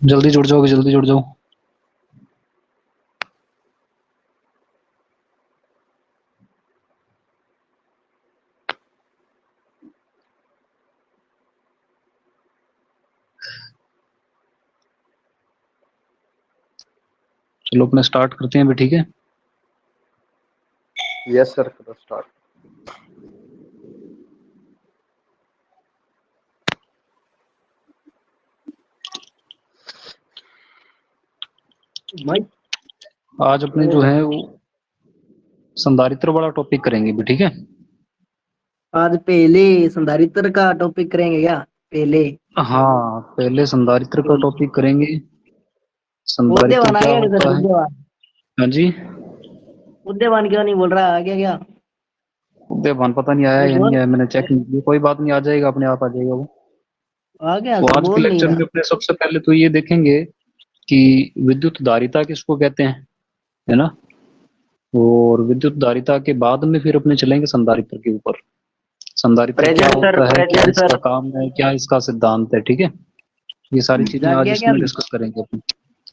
जल्दी जुड़ जाओगे, जल्दी जुड़ जाओ। चलो अपने स्टार्ट करते हैं अभी, ठीक है। यस सर, करो स्टार्ट। आज अपने जो है वो संधारित्र वाला टॉपिक करेंगे अभी, ठीक है। आज पहले संधारित्र का टॉपिक करेंगे क्या? पहले हाँ, पहले संधारित्र का टॉपिक करेंगे। संधारित्र उद्यवान आ क्या गया होता सर? है? उद्यवान हाँ जी। उद्यवान क्यों नहीं बोल रहा? आ गया क्या? उदयभान पता नहीं आया वो या नहीं बोल आया, मैंने चेक नहीं किया। कोई बात नहीं, आ जाएगा, अपने आप आ जाएगा वो। आ गया तो सर, आज के बोल नहीं लेक्चर में रहा। अपने सबसे पहले तो ये देखेंगे कि विद्युत धारिता किसको कहते हैं, है ना। और विद्युत धारिता के बाद में फिर अपने चलेंगे संधारित्र के ऊपर। संधारित्र क्या प्रेजेंट सर, होता है, क्या प्रेजेंट इसका सर। काम है, क्या इसका सिद्धांत है, ठीक है। ये सारी चीजें जाग आज गया क्या इसमें अभी? डिस्कस करेंगे अपन,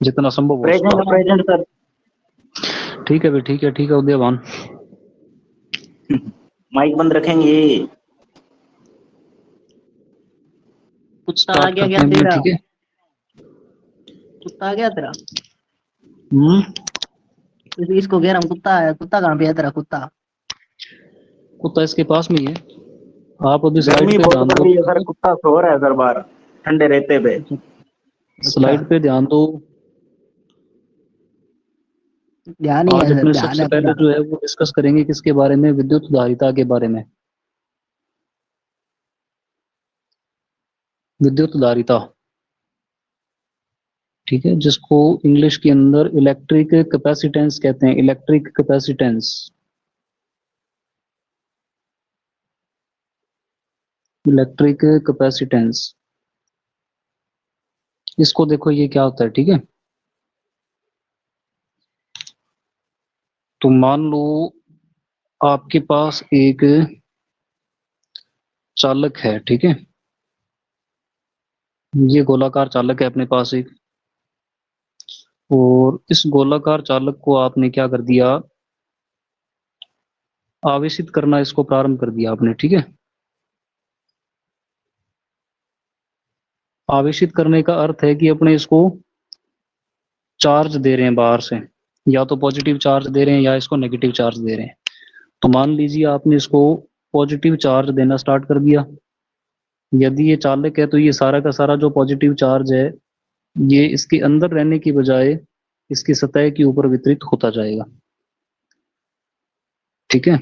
जितना संभव हो प्रेजेंट, उसका। Present sir. ठीक है भाई, ठीक है, ठीक है उदयभान। माइक बंद रखेंगे। कुत्ता आ स्टार्ट गया करते क्या हैं अपने, तेरा? ठीक है। कुत्ता आ गया तेरा? हम्म। इसको कह रहा हूँ, कुत्ता आया। कुत्ता कहाँ पे है तेरा कुत्ता? कुत्ता इसके पास में ही है। आप अभी स्लाइड गर्मी पे बहुत ध्यान पड़ दो, रही है ठीक सर, है। कुत्ता सो रहा है सर बाहर ठंडे रहते पे। अच्छा, स्लाइड पे ध्यान दो। ध्यान ही है आज सर, अपने ध्यान सबसे है पहले पूरा। जो है वो डिस्कस करेंगे किसके बारे में, विद्युत धारिता के बारे में। विद्युत धारिता, ठीक है, जिसको इंग्लिश के अंदर इलेक्ट्रिक कैपेसिटेंस कहते हैं। Electric capacitance, electric capacitance. इसको देखो ये क्या होता है, ठीक है। तो मान लो आपके पास एक चालक है, ठीक है। ये गोलाकार चालक है अपने पास एक, और इस गोलाकार चालक को आपने क्या कर दिया, आवेशित करना इसको प्रारंभ कर दिया आपने, ठीक है। आवेशित करने का अर्थ है कि अपने इसको चार्ज दे रहे हैं बाहर से, या तो पॉजिटिव चार्ज दे रहे हैं या इसको नेगेटिव चार्ज दे रहे हैं। तो मान लीजिए आपने इसको पॉजिटिव चार्ज देना स्टार्ट कर दिया। यदि ये चालक है तो ये सारा का सारा जो पॉजिटिव चार्ज है ये इसके अंदर रहने की बजाय इसकी सतह के ऊपर वितरित होता जाएगा, ठीक है।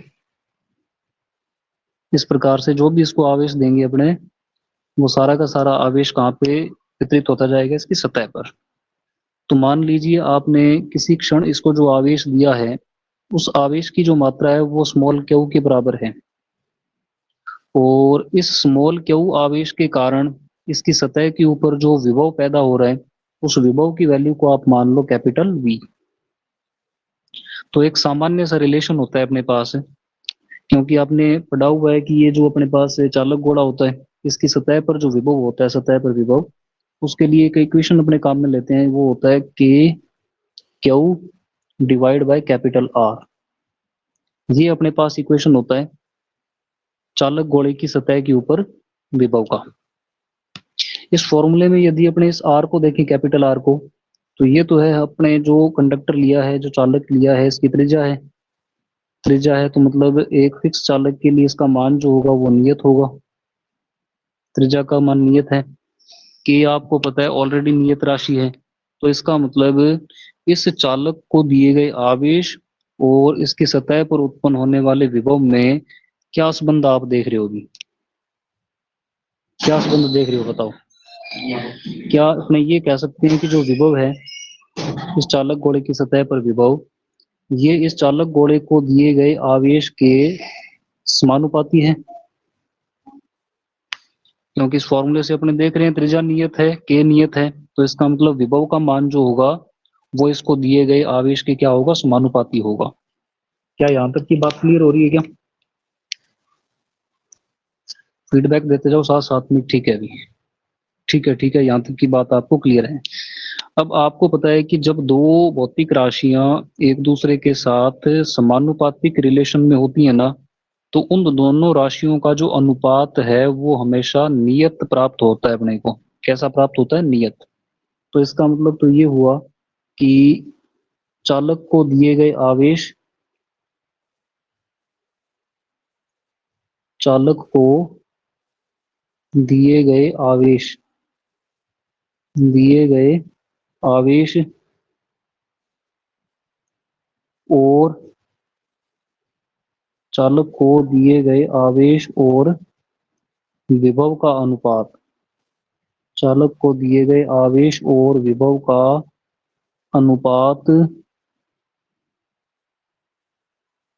इस प्रकार से जो भी इसको आवेश देंगे अपने, वो सारा का सारा आवेश कहाँ पे वितरित होता जाएगा, इसकी सतह पर। तो मान लीजिए आपने किसी क्षण इसको जो आवेश दिया है, उस आवेश की जो मात्रा है वो स्मॉल क्यू के बराबर है, और इस स्मॉल क्यू आवेश के कारण इसकी सतह के ऊपर जो विभव पैदा हो रहा है, उस विभव की वैल्यू को आप मान लो कैपिटल वी। तो एक सामान्य सा रिलेशन होता है अपने पास, क्योंकि आपने पढ़ा हुआ है कि ये जो अपने पास चालक गोला होता है, इसकी सतह पर जो विभव होता है, सतह पर विभव, उसके लिए एक इक्वेशन अपने काम में लेते हैं, वो होता है के Q divide by capital R. ये अपने पास इक्वेशन होता है चालक गोले की सतह के ऊपर विभव का। इस फॉर्मूले में यदि अपने इस आर को देखें, कैपिटल आर को, तो ये तो है अपने जो कंडक्टर लिया है, जो चालक लिया है, इसकी त्रिज्या है। त्रिज्या है तो मतलब एक फिक्स चालक के लिए इसका मान जो होगा वो नियत होगा। त्रिज्या का मान नियत है कि आपको पता है ऑलरेडी नियत राशि है। तो इसका मतलब इस चालक को दिए गए आवेश और इसकी सतह पर उत्पन्न होने वाले विभव में क्या संबंध आप देख रहे होगी, क्या संबंध देख रहे हो बताओ। क्या अपने ये कह सकते हैं कि जो विभव है इस चालक गोले की सतह पर विभव, ये इस चालक गोले को दिए गए आवेश के समानुपाती है। क्योंकि इस फॉर्मूले से अपने देख रहे हैं त्रिज्या नियत है, के नियत है, तो इसका मतलब विभव का मान जो होगा वो इसको दिए गए आवेश के क्या होगा, समानुपाती होगा। क्या यहाँ तक की बात क्लियर हो रही है क्या? फीडबैक देते जाओ साथ साथ में, ठीक है अभी। ठीक है, ठीक है, यहाँ तक की बात आपको क्लियर है। अब आपको पता है कि जब दो भौतिक राशियां एक दूसरे के साथ समानुपातिक रिलेशन में होती है ना, तो उन दोनों राशियों का जो अनुपात है वो हमेशा नियत प्राप्त होता है अपने को। कैसा प्राप्त होता है? नियत। तो इसका मतलब तो ये हुआ कि चालक को दिए गए आवेश, चालक को दिए गए आवेश, दिए गए आवेश और चालक को दिए गए आवेश और विभव का अनुपात, चालक को दिए गए आवेश और विभव का अनुपात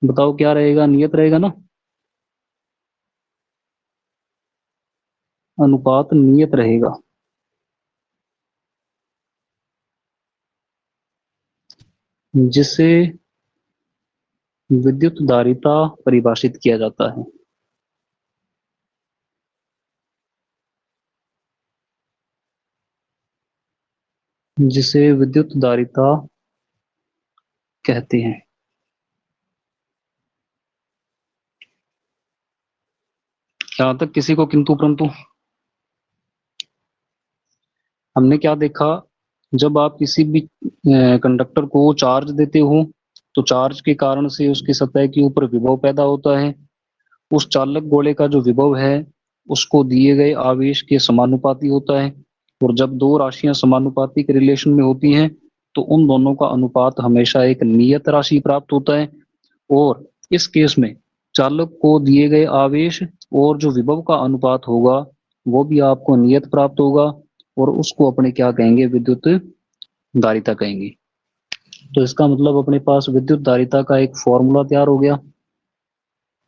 बताओ क्या रहेगा? नियत रहेगा ना, अनुपात नियत रहेगा। जिसे विद्युत धारिता परिभाषित किया जाता है। जिसे विद्युत धारिता कहते हैं। यहाँ तक किसी को किंतु परंतु? हमने क्या देखा, जब आप किसी भी कंडक्टर को चार्ज देते हो तो चार्ज के कारण से उसकी सतह के ऊपर विभव पैदा होता है। उस चालक गोले का जो विभव है उसको दिए गए आवेश के समानुपाती होता है। और जब दो राशियां समानुपाती के रिलेशन में होती हैं तो उन दोनों का अनुपात हमेशा एक नियत राशि प्राप्त होता है। और इस केस में चालक को दिए गए आवेश और जो विभव का अनुपात होगा वो भी आपको नियत प्राप्त होगा, और उसको अपने क्या कहेंगे? विद्युत धारिता कहेंगे। तो इसका मतलब अपने पास विद्युत धारिता का एक फॉर्मूला तैयार हो गया।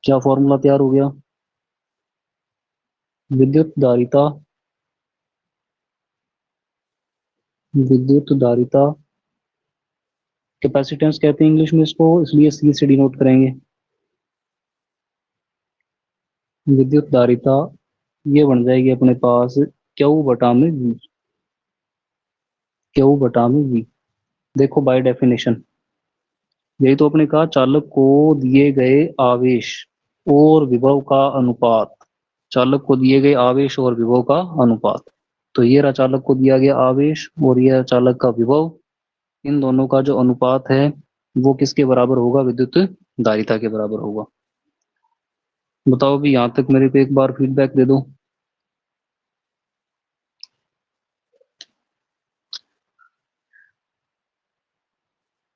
क्या फॉर्मूला तैयार हो गया? विद्युत धारिता, विद्युत धारिता कैपेसिटेंस कहते हैं इंग्लिश में इसको, इसलिए सी से डिनोट करेंगे। विद्युत धारिता ये बन जाएगी अपने पास क्यू बटा में वी, क्यू बटा में वी। देखो बाय डेफिनेशन यही तो अपने कहा, चालक को दिए गए आवेश और विभव का अनुपात, चालक को दिए गए आवेश और विभव का अनुपात। तो ये रहा चालक को दिया गया आवेश और ये चालक का विभव, इन दोनों का जो अनुपात है वो किसके बराबर होगा? विद्युत धारिता के बराबर होगा। बताओ भी, यहां तक मेरे को एक बार फीडबैक दे दो।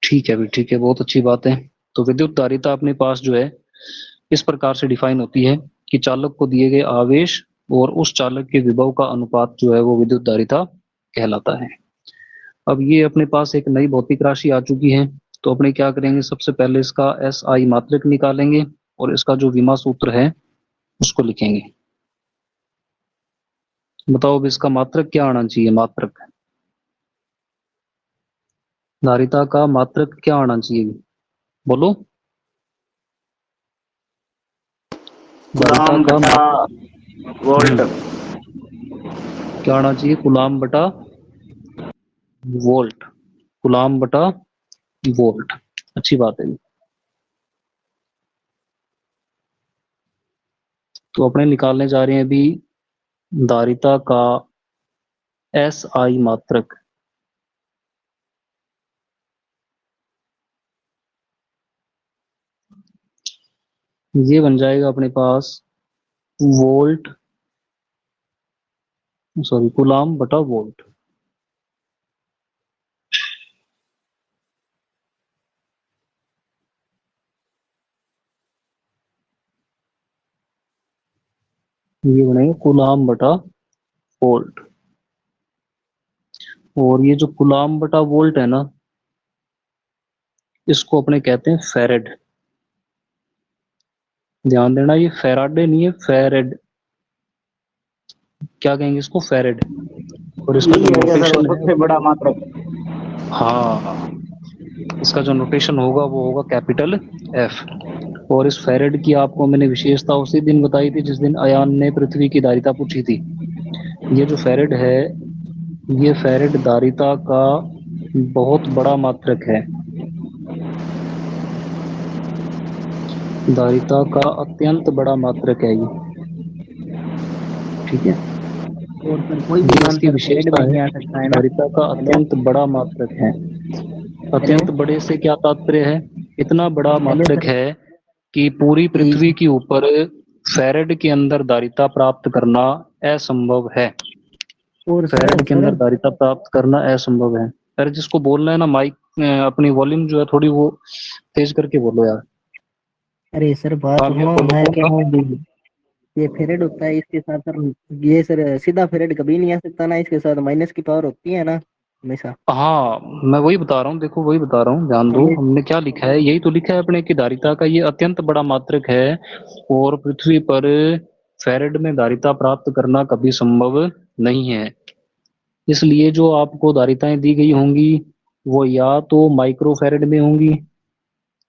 ठीक है भी, ठीक है, बहुत अच्छी बात है। तो विद्युत धारिता अपने पास जो है इस प्रकार से डिफाइन होती है कि चालक को दिए गए आवेश और उस चालक के विभव का अनुपात जो है वो विद्युत धारिता कहलाता है। अब ये अपने पास एक नई भौतिक राशि आ चुकी है, तो अपने क्या करेंगे? सबसे पहले इसका एस आई मात्रक निकालेंगे और इसका जो विमा सूत्र है उसको लिखेंगे। बताओ अब इसका मात्रक क्या आना चाहिए? मात्रक, धारिता का मात्रक क्या आना चाहिए? बोलो। धारिता कूलम का बटा वोल्ट। क्या आना चाहिए? कूलाम बटा वोल्ट, कूलाम बटा वोल्ट। अच्छी बात है। तो अपने निकालने जा रहे हैं अभी धारिता का एस आई मात्रक। ये बन जाएगा अपने पास वोल्ट, सॉरी, कूलाम बटा वोल्ट। ये बनेगा कूलाम बटा वोल्ट। और ये जो कूलाम बटा वोल्ट है ना, इसको अपने कहते हैं फेरेड। ध्यान देना, ये फेराडे नहीं है, फेरेड। क्या कहेंगे इसको? फेरेड। और इसका जो यही है क्या सर नोटेशन है, सबसे बड़ा मात्रक? हाँ, इसका जो नोटेशन होगा वो होगा कैपिटल एफ। और इस फेरेड की आपको मैंने विशेषता उसी दिन बताई थी जिस दिन अयान ने पृथ्वी की धारिता पूछी थी। ये जो फेरेड है ये फैरेड धारिता का बहुत बड़ा मात्रक है। धारिता का अत्यंत बड़ा मात्रक है ये। ठीक है, और सर कोई भी ये इसकी आंसर फैरेड विशेषता में है। नहीं आ सकता है ना? धारिता का हेलो अत्यंत बड़ा मात्रक है। हेलो। अत्यंत बड़े से क्या तात्पर्य है? इतना बड़ा हेलो मात्रक सर है कि पूरी जी। पृथ्वी के ऊपर फैरेड के अंदर धारिता प्राप्त करना असंभव है। और सर फैरेड के अंदर धारिता प्राप्त करना असंभव है। अरे जिसको बोलना है ना माइक, अपनी वॉल्यूम जो है थोड़ी वो तेज करके बोलो यार। अरे सर बात हाँ तो भैया सुनो, बोलो, मैं कौन कह था? रहा हूँ ये फेरेड होता है इसके साथ सर, ये सर सीधा फेरेड कभी नहीं आ सकता ना, इसके साथ माइनस की पावर होती है ना हमेशा। हाँ मैं वही बता रहा हूँ, देखो वही बता रहा हूँ, ध्यान दो हमें हमने क्या लिखा है, यही तो लिखा है अपने कि धारिता का ये अत्यंत बड़ा मात्रक है और पृथ्वी पर फैरेड में धारिता प्राप्त करना कभी संभव नहीं है। इसलिए जो आपको धारिताएं दी गई होंगी वो या तो माइक्रो फैरेड में होंगी।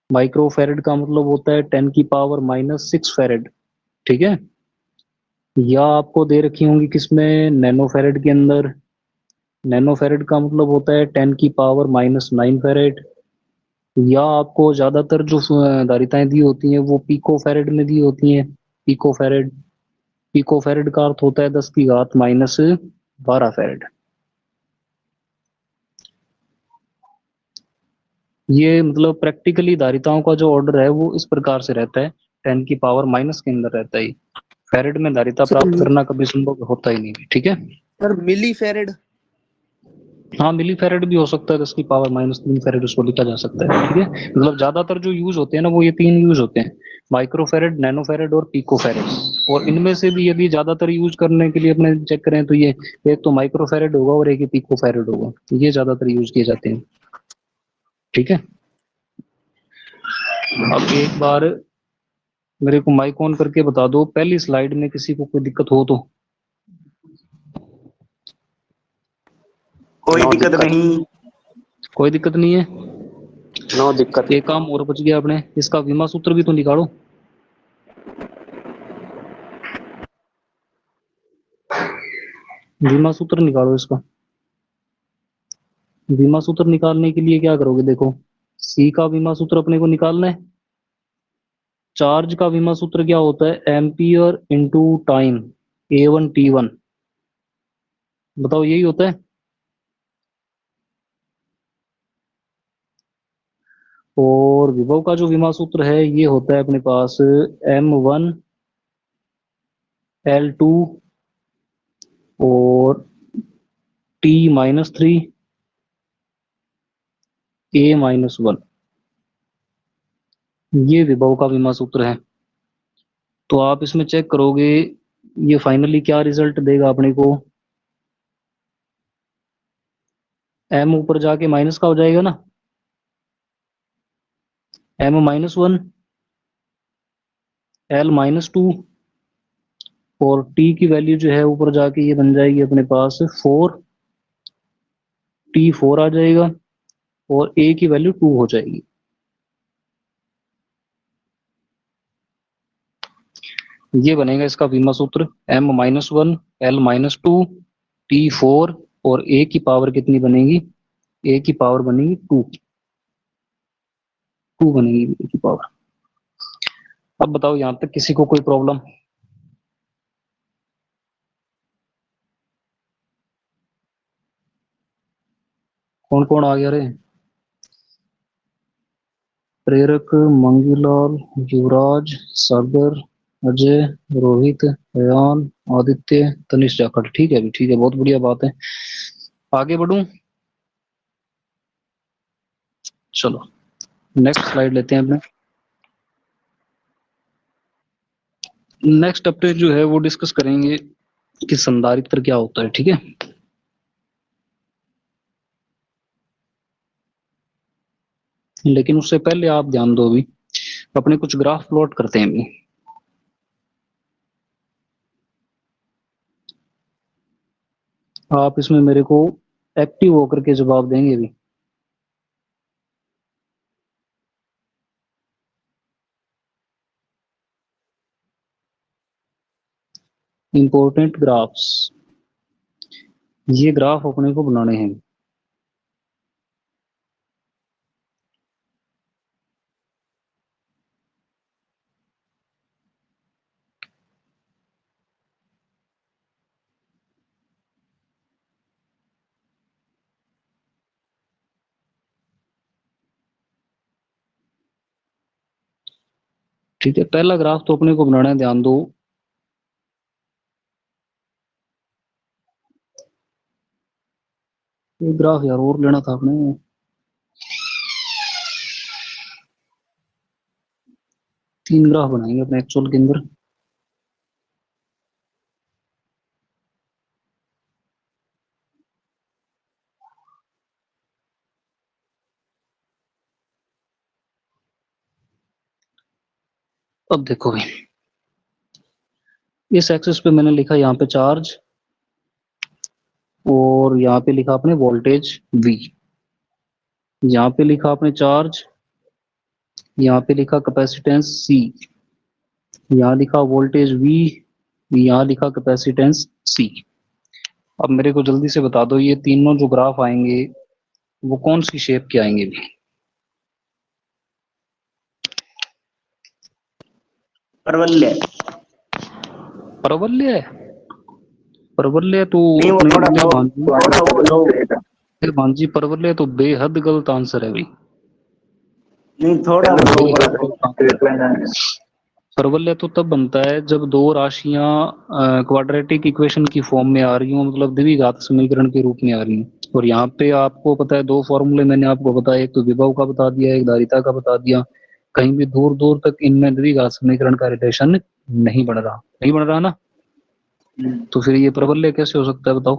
माइक्रो फैरेड का मतलब होता है 10⁻⁻6 फैरेड। ठीक है, या आपको दे रखी होंगी किसमें, नैनो फैरेड के अंदर। नैनो फैरेड का मतलब होता है 10⁻⁹ फैरेड। या आपको ज्यादातर जो धारिताएं दी होती हैं वो पिको फैरेड में दी होती हैं। Pico farad. पिको फैरेड का अर्थ होता है 10⁻12 फैरेड। ये मतलब प्रैक्टिकली धारिताओं का जो ऑर्डर है वो इस प्रकार से रहता है, 10⁻⁻ के अंदर रहता है। फैरेड में धारिता सर प्राप्त करना कभी संभव होता ही नहीं। ठीक है, सर मिली फेरेड। हाँ मिली फैरेड भी हो सकता है, 10⁻³ फैरेड उसको लिखा जा सकता है। ठीक है, मतलब ज्यादातर जो यूज होते हैं ना वो ये तीन यूज होते हैं, माइक्रो फैरेड, नैनो फैरेड और पिको फैरेड। और इनमें से भी यदि ज्यादातर यूज करने के लिए अपने चेक करें तो ये एक तो माइक्रो फैरेड होगा और एक ही पिको फैरेड होगा, ये ज्यादातर यूज किए जाते हैं। ठीक है, अब एक बार मेरे को माइक ऑन करके बता दो पहली स्लाइड में किसी को कोई दिक्कत हो तो। कोई दिक्कत नहीं। कोई दिक्कत नहीं है। नो दिक्कत। एक काम और बच गया अपने, इसका विमा सूत्र भी तो निकालो। विमा सूत्र निकालो इसका। विमा सूत्र निकालने के लिए क्या करोगे, देखो सी का विमा सूत्र अपने को निकालना है। चार्ज का विमा सूत्र क्या होता है, एम्पियर इंटू टाइम, A1T1। बताओ यही होता है। और विभव का जो विमा सूत्र है ये होता है अपने पास M1L2 और T-3 A-1। ये विभव का विमा सूत्र है। तो आप इसमें चेक करोगे ये फाइनली क्या रिजल्ट देगा अपने को। एम ऊपर जाके माइनस का हो जाएगा ना, M-1, L-2 और टी की वैल्यू जो है ऊपर जाके ये बन जाएगी अपने पास 4, T4 आ जाएगा और ए की वैल्यू 2 हो जाएगी। ये बनेगा इसका बीमा सूत्र, M-1, L-2, T4 और ए की पावर कितनी बनेगी, ए की पावर बनेगी 2। 2 बनेगी ए की पावर। अब बताओ यहां तक किसी को कोई प्रॉब्लम? कौन कौन आ गया रे? प्रेरक, मंगीलाल, युवराज, सागर, अजय, रोहित, अयान, आदित्य, तनिष जाखड़। ठीक है अभी, ठीक है, बहुत बढ़िया बात है। आगे बढ़ूं? चलो नेक्स्ट स्लाइड लेते हैं अपने। नेक्स्ट अपडेट जो है वो डिस्कस करेंगे कि संधारित्र क्या होता है। ठीक है, लेकिन उससे पहले आप ध्यान दो, अभी अपने कुछ ग्राफ प्लॉट करते हैं अभी। आप इसमें मेरे को एक्टिव होकर के जवाब देंगे अभी। इंपॉर्टेंट ग्राफ्स, ये ग्राफ अपने को बनाने हैं। ठीक है, पहला ग्राफ तो अपने को बनाना है, ध्यान दो। एक ग्राफ यार और लेना था आपने। 3 ग्राफ बनाएंगे अपने एक्चुअल के अंदर। अब देखो भाई, इस एक्सिस पे मैंने लिखा यहाँ पे चार्ज, और यहाँ पे लिखा आपने वोल्टेज V। यहाँ पे लिखा आपने चार्ज, यहाँ पे लिखा कैपेसिटेंस C, यहाँ लिखा वोल्टेज V, यहाँ लिखा कैपेसिटेंस C। अब मेरे को जल्दी से बता दो, ये तीनों जो ग्राफ आएंगे वो कौन सी शेप के आएंगे भी? परवल्य। परवलय है? परवलय तो नहीं, वो अपने थोड़ा मेरे लो, भांजी, थोड़ा वो लो। मेरे भांजी परवलय तो बेहद गलत आंसर है भाई। नहीं, थोड़ा वो लो। बेहद गलत आंसर है। परवलय तो तब बनता है जब दो राशियां क्वाड्रेटिक इक्वेशन की फॉर्म में आ रही हो, मतलब द्विघात समीकरण के रूप में आ रही हैं। और यहाँ पे आपको पता है 2 फॉर्मूले मैंने आपको बताया, एक तो विभव का बता दिया, एक धारिता का बता दिया। कहीं भी दूर दूर तक इनमें द्विघात समीकरण का रिलेशन नहीं बन रहा, नहीं बन रहा ना। तो फिर ये परवलय कैसे हो सकता है बताओ?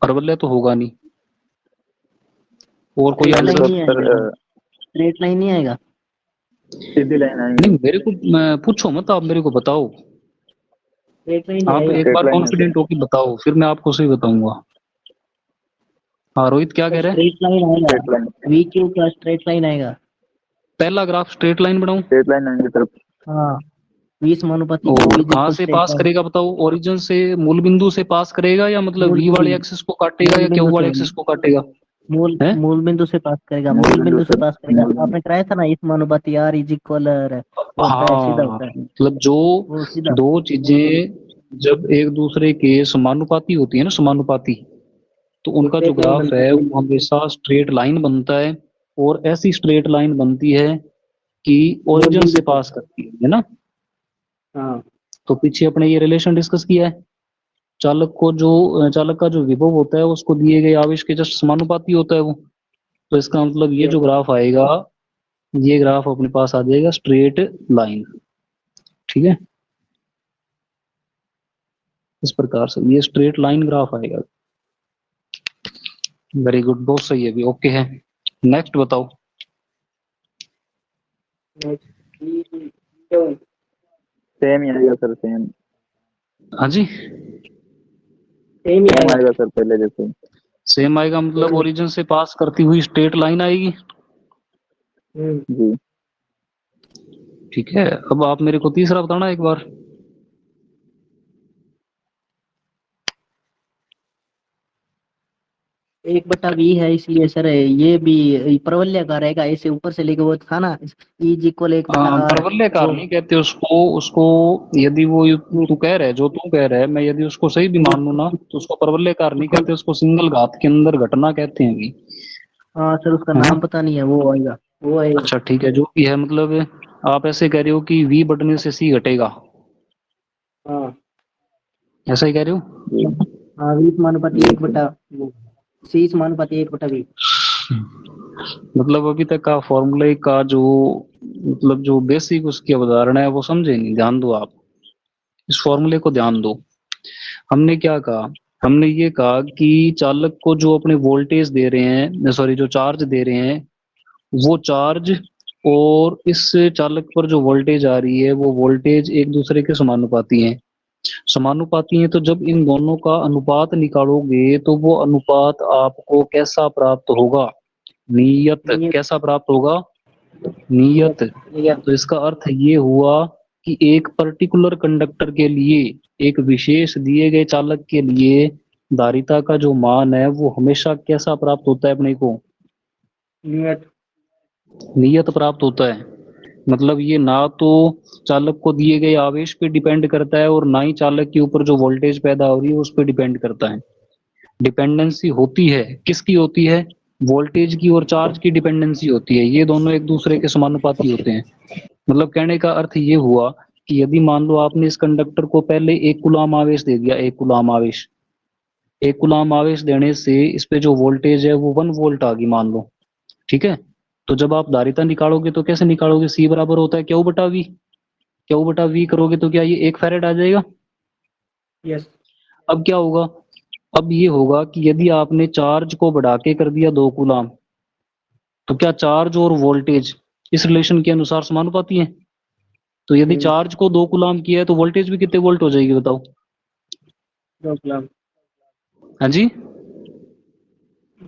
परवलय तो होगा नहीं। और कोई स्ट्रेट लाइन आंसर? नहीं आएगा, स्ट्रेट लाइन नहीं आएगा, सीधी लाइन आएगी। नहीं, मेरे को पूछो मत, आप मेरे को बताओ। स्ट्रेट लाइन नहीं आप आएगा। एक बार स्ट्रेट लाइन है सर। कॉन्फिडेंट होकर बताओ, फिर मैं आपको सही बताऊंगा। हाँ रोहित, क्या कह रहे हैं? स्ट्रेट लाइन आएगा, स्ट्रेट लाइन, वी क्यू का स्ट्रेट लाइन आएगा। पहला ग्राफ स्ट्रेट लाइन बनाऊं? स्ट्रेट लाइन आएंगे तरफ। हाँ, 20 समानुपाती और V कहाँ इक्वल से स्ट्रेट पास लाइन। करेगा बताओ? ओरिजिन से, मूल बिंदु से पास करेगा, या मतलब मूल वी वाले बिंदु, एक्सिस को काटेगा, मूल या क्यू बिंदु वाले से, एक्सिस को काटेगा? है? मूल बिंदु से पास करेगा, मूल मूल बिंदु बिंदु से से, पास करेगा। मूल बिंदु। आपने कराया था ना, इस समानुपाती R इज इक्वल होता है, सीधा हाँ, होता है मतलब जो वो सीधा। दो चीजें जब एक दूसरे के समानुपाती होती है ना, समानुपाती, तो वो उनका जो स्ट्रेट लाइन ग्राफ बनता है है। वो हमेशा स्ट्रेट लाइन बनता है। और ऐसी स्ट्रेट लाइन बनती है कि मूल ओरिजिन बिंदु से से। पास करती है ना। हाँ, तो पीछे अपने ये रिलेशन डिस्कस किया है। चालक का जो विभव होता है उसको दिए गए आवेश के जस्ट समानुपाती होता है वो। तो इसका मतलब ये जो ग्राफ आएगा, ये ग्राफ अपने पास आ जाएगा स्ट्रेट लाइन। ठीक है, इस प्रकार से ये स्ट्रेट लाइन ग्राफ आएगा। वेरी गुड, बहुत सही है भी, ओके है। नेक्स्ट बताओ। सेम ही आएगा सर, सेम हाँ जी, सेम ही सेम आएगा। आएगा सर, पहले जैसे। सेम आएगा, मतलब ओरिजिन से पास करती हुई स्ट्रेट लाइन आएगी। जी, ठीक है, अब आप मेरे को तीसरा बताना एक बार। 1/V है, इसलिए सर ये भी परवलयाकार रहेगा। ऐसे ऊपर से लेके वो था ना, इज इक्वल 1/R। परवलयकार वो नहीं कहते उसको। उसको यदि वो तू कह रहा है, जो तू कह रहा है, मैं यदि उसको सही भी मान लूं ना, तो उसको परवलयकार नहीं कहते, उसको सिंगल घात के अंदर घटना कहते हैं भी। हाँ सर, उसका है? नाम पता नहीं है, वो आएगा, वो आएगा। अच्छा ठीक है, जो भी है, मतलब आप ऐसे कह रहे हो कि वी बढ़ने से सी घटेगा, हाँ ऐसा ही कह रहे हो? जी, हाँ, 20 समानुपाती जी एक सर। बटा C समानुपाती 1/V। मतलब अभी तक का फॉर्मूले का जो, मतलब जो बेसिक उसकी अवधारणा है वो समझे नहीं। ध्यान दो आप, इस फॉर्मूले को ध्यान दो। हमने क्या कहा? हमने ये कहा कि चालक को जो अपने वोल्टेज दे रहे हैं, सॉरी, जो चार्ज दे रहे हैं, वो चार्ज और इस चालक पर जो वोल्टेज आ रही है वो वोल्टेज एक दूसरे के समानुपाती हैं। समानुपाती हैं, तो जब इन दोनों का अनुपात निकालोगे तो वो अनुपात आपको कैसा प्राप्त होगा? नियत। नियत, कैसा प्राप्त होगा? नियत। नियत, नियत। तो इसका अर्थ ये हुआ कि एक पर्टिकुलर कंडक्टर के लिए, एक विशेष दिए गए चालक के लिए, धारिता का जो मान है वो हमेशा कैसा प्राप्त होता है अपने को? नियत। नियत प्राप्त होता है। मतलब ये ना तो चालक को दिए गए आवेश पे डिपेंड करता है और ना ही चालक के ऊपर जो वोल्टेज पैदा हो रही है उस पर डिपेंड करता है। डिपेंडेंसी होती है, किसकी होती है? वोल्टेज की और चार्ज की डिपेंडेंसी होती है। ये दोनों एक दूसरे के समानुपाती होते हैं। मतलब कहने का अर्थ ये हुआ कि यदि मान लो आपने इस कंडक्टर को पहले 1 कूलाम आवेश दे दिया, 1 कूलाम आवेश, 1 कूलाम आवेश देने से इस पे जो वोल्टेज है वो 1 वोल्ट आ गई मान लो, ठीक है। तो जब आप धारिता निकालोगे तो कैसे निकालोगे? सी बराबर होता है क्यू बटा वी। क्यू बटा वी करोगे तो क्या ये 1 फैरेड आ जाएगा? यस। अब क्या होगा? अब ये होगा कि यदि आपने चार्ज को बढ़ा के कर दिया 2 कूलाम, तो क्या चार्ज और वोल्टेज इस रिलेशन के अनुसार समानुपाती है? तो यदि चार्ज को 2 कूलाम किया है तो वोल्टेज भी कितने वोल्ट हो जाएगी बताओ? 2 कूलाम। हाँ जी,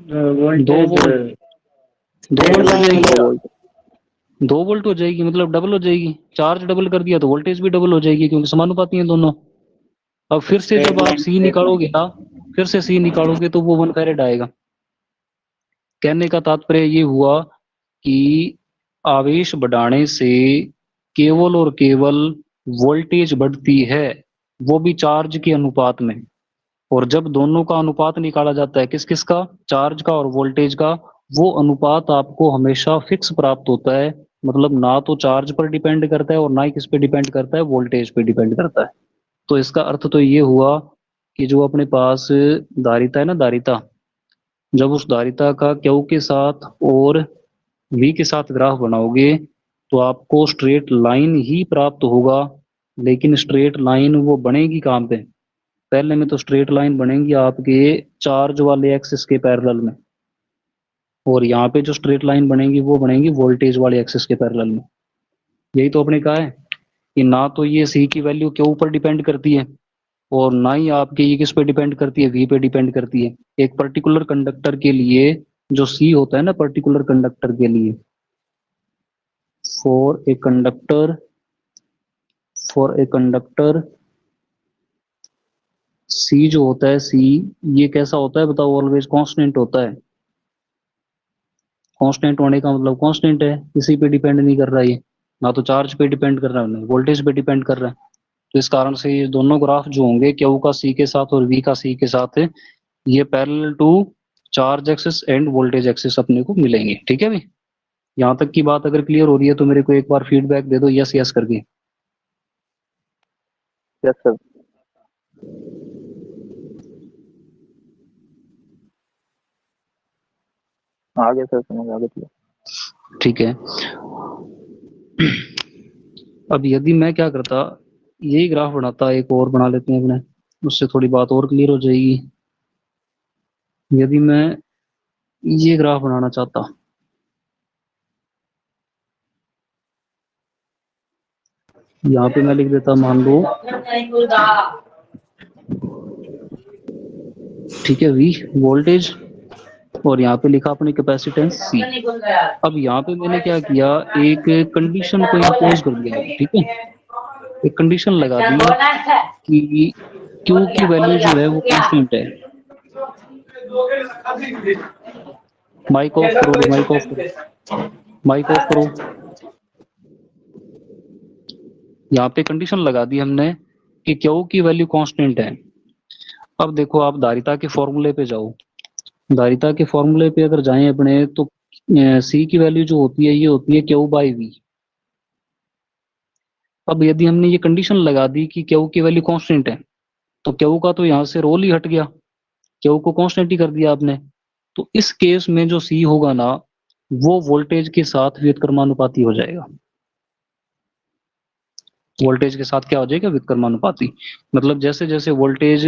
वोल्टेज 2 वोल्ट। 2 वोल्ट हो जाएगी। 2 वोल्ट। 2 वोल्ट हो जाएगी, मतलब डबल हो जाएगी। चार्ज डबल कर दिया तो वोल्टेज भी डबल हो जाएगी क्योंकि समानुपाती हैं दोनों। अब फिर से जब आप सी निकालोगे ना, फिर से सी निकालोगे तो वो 1 फैरेड आएगा। कहने का तात्पर्य ये हुआ कि आवेश बढ़ाने से केवल और केवल वोल्टेज बढ़ती है, वो भी चार्ज के अनुपात में। और जब दोनों का अनुपात निकाला जाता है, किस किस का? चार्ज का और वोल्टेज का, वो अनुपात आपको हमेशा फिक्स प्राप्त होता है। मतलब ना तो चार्ज पर डिपेंड करता है और ना ही किस पे डिपेंड करता है, वोल्टेज पे डिपेंड करता है। तो इसका अर्थ तो ये हुआ कि जो अपने पास धारिता है ना, धारिता, जब उस धारिता का क्यू के साथ और वी के साथ ग्राफ बनाओगे तो आपको स्ट्रेट लाइन ही प्राप्त होगा। लेकिन स्ट्रेट लाइन वो बनेगी कहाँ पे? पहले में तो स्ट्रेट लाइन बनेगी आपके चार्ज वाले एक्सिस के पैरेलल में, और यहाँ पे जो स्ट्रेट लाइन बनेगी वो बनेगी वोल्टेज वाले एक्सिस के पैरेलल में। यही तो आपने कहा है कि ना तो ये सी की वैल्यू के ऊपर डिपेंड करती है और ना ही आपके ये किस पे डिपेंड करती है, वी पे डिपेंड करती है। एक पर्टिकुलर कंडक्टर के लिए जो सी होता है ना, पर्टिकुलर कंडक्टर के लिए, for a conductor, for a conductor C जो होता है, सी ये कैसा होता है बताओ? ऑलवेज कांस्टेंट होता है। कांस्टेंट होने का मतलब कांस्टेंट है, किसी पे डिपेंड नहीं कर रहा है ये, ना तो चार्ज पे डिपेंड कर रहा है ना वोल्टेज पे डिपेंड कर रहा है। तो इस कारण से ये दोनों ग्राफ जो होंगे क्यू का सी के साथ और वी का सी के साथ, ये parallel to charge axis and voltage axis अपने को मिलेंगे। ठीक है भाई, यहाँ तक की बात अगर क्लियर हो रही है तो मेरे को एक बार फीडबैक दे दो यस यस करके। Yes sir. आगे सर, समझ आगे चलो। ठीक है। अब यदि मैं क्या करता, यही ग्राफ बनाता, एक और बना लेते हैं अपने, उससे थोड़ी बात और क्लियर हो जाएगी। यदि मैं ये ग्राफ बनाना चाहता, यहाँ पे मैं लिख देता मान लो, ठीक है, वी वोल्टेज, और यहाँ पे लिखा अपने कैपेसिटेंस सी। अब यहाँ पे मैंने क्या किया, एक कंडीशन को इम्पोज कर दिया, ठीक है, एक कंडीशन लगा दी कि क्यू की वैल्यू जो है वो कांस्टेंट है। माइक ऑफ करो, माइक ऑफ करो, माइक ऑफ करो। यहाँ पे कंडीशन लगा दी हमने कि क्यू की वैल्यू कांस्टेंट है। अब देखो आप धारिता के फॉर्मूले पे जाओ, धारिता के फॉर्मूले पे अगर जाएं अपने तो सी की वैल्यू जो होती है ये होती है क्यू बाई वी। अब यदि हमने ये कंडीशन लगा दी कि क्यू की वैल्यू कांस्टेंट है तो क्यू का तो यहाँ से रोल ही हट गया, क्यू को कांस्टेंट ही कर दिया आपने। तो इस केस में जो सी होगा ना वो वोल्टेज के साथ व्युत्क्रमानुपाती हो जाएगा। वोल्टेज के साथ क्या हो जाएगा? व्युत्क्रमानुपाती। मतलब जैसे जैसे वोल्टेज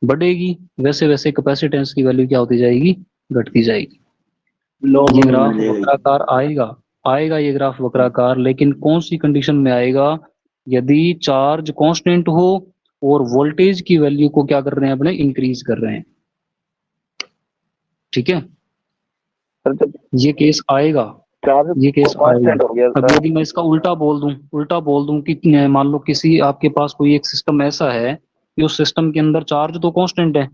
बढ़ेगी वैसे वैसे कैपेसिटेंस की वैल्यू क्या होती जाएगी? घटती जाएगी। ये ग्राफ वक्राकार आएगा, आएगा ये ग्राफ वक्राकार, लेकिन कौन सी कंडीशन में आएगा? यदि चार्ज कांस्टेंट हो और वोल्टेज की वैल्यू को क्या कर रहे हैं अपने? इंक्रीज कर रहे हैं। ठीक है, सर जब ये केस आएगा, चार्ज ये केस आएगा। कांस्टेंट हो गया अब सर। यदि मैं इसका उल्टा बोल दूं, उल्टा बोल दूं कि मान लो किसी आपके पास कोई एक सिस्टम ऐसा है कि उस सिस्टम के अंदर चार्ज तो कांस्टेंट है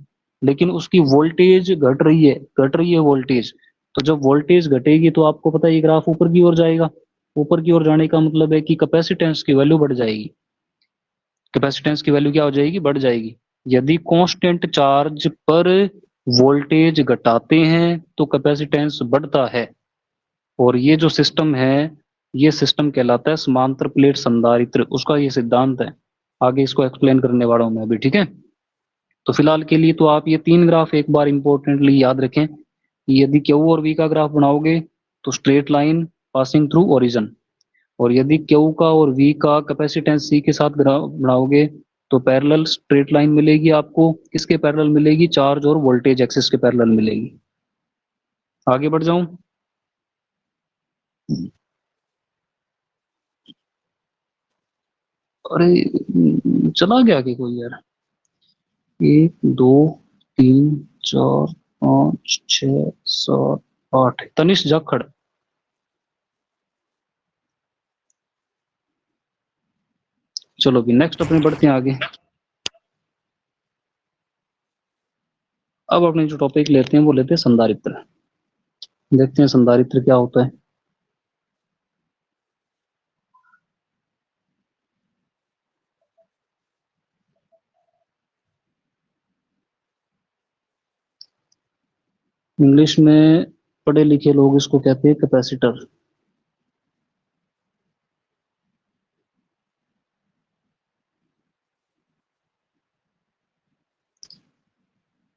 लेकिन उसकी वोल्टेज घट रही है वोल्टेज। तो जब वोल्टेज घटेगी तो आपको पता है ये ग्राफ ऊपर की ओर जाएगा। ऊपर की ओर जाने का मतलब है कि कैपेसिटेंस की वैल्यू बढ़ जाएगी। कैपेसिटेंस की वैल्यू क्या हो जाएगी, बढ़ जाएगी। यदि कांस्टेंट चार्ज पर वोल्टेज घटाते हैं तो कैपेसिटेंस बढ़ता है। और ये जो सिस्टम है, ये सिस्टम कहलाता है समांतर प्लेट संधारित्र, उसका ये सिद्धांत है। आगे इसको एक्सप्लेन करने वाला हूं मैं अभी, ठीक है। तो फिलहाल के लिए तो आप ये तीन ग्राफ एक बार इंपॉर्टेंटली याद रखें कि यदि क्यू और वी का ग्राफ बनाओगे तो straight line passing through origin, और यदि क्यू का और वी का कैपेसिटेंस सी के साथ ग्राफ बनाओगे तो पैरेलल स्ट्रेट लाइन मिलेगी आपको। किसके पैरेलल मिलेगी, चार्ज और वोल्टेज एक्सिस के पैरेलल मिलेगी। आगे बढ़ जाऊं। अरे चला गया कि कोई यार। एक दो तीन चार पाँच छ सात आठ, तनिष जाखड़। चलो भी नेक्स्ट अपने बढ़ते हैं आगे। अब अपने जो टॉपिक लेते हैं वो लेते हैं संधारित्र। देखते हैं संधारित्र क्या होता है। इंग्लिश में पढ़े लिखे लोग इसको कहते हैं कैपेसिटर।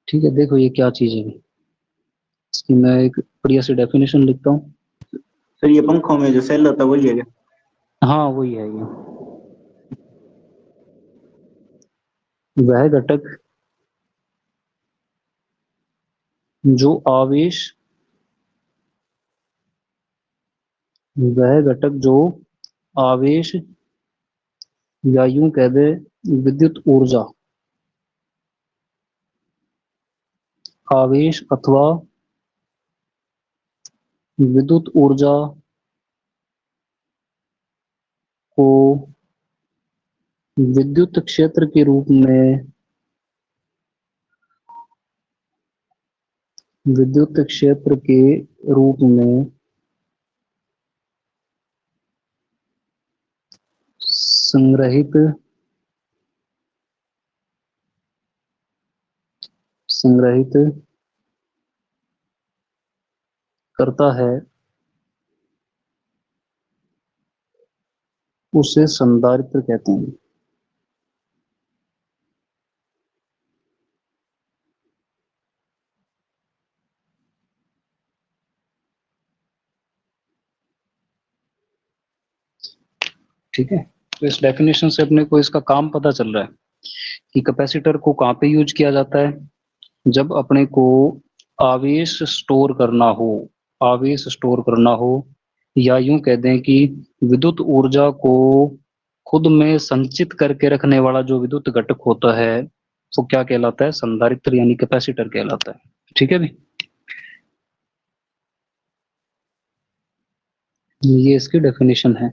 ठीक है, देखो ये क्या चीज है। इसकी मैं एक बढ़िया सी डेफिनेशन लिखता हूँ। सर ये पंखों में जो सेल होता है वही है क्या? हाँ वही है ये। वह घटक जो आवेश वह घटक जो आवेश या यूं कह दे विद्युत ऊर्जा, आवेश अथवा विद्युत ऊर्जा को विद्युत क्षेत्र के रूप में, विद्युत क्षेत्र के रूप में संग्रहित संग्रहित करता है, उसे संधारित्र कहते हैं। ठीक है, तो इस डेफिनेशन से अपने को इसका काम पता चल रहा है कि कैपेसिटर को कहाँ पे यूज किया जाता है। जब अपने को आवेश स्टोर करना हो, आवेश स्टोर करना हो, या यूं कह दें कि विद्युत ऊर्जा को खुद में संचित करके रखने वाला जो विद्युत घटक होता है वो क्या कहलाता है, संधारित्र यानी कैपेसिटर कहलाता है। ठीक है भी, ये इसकी डेफिनेशन है।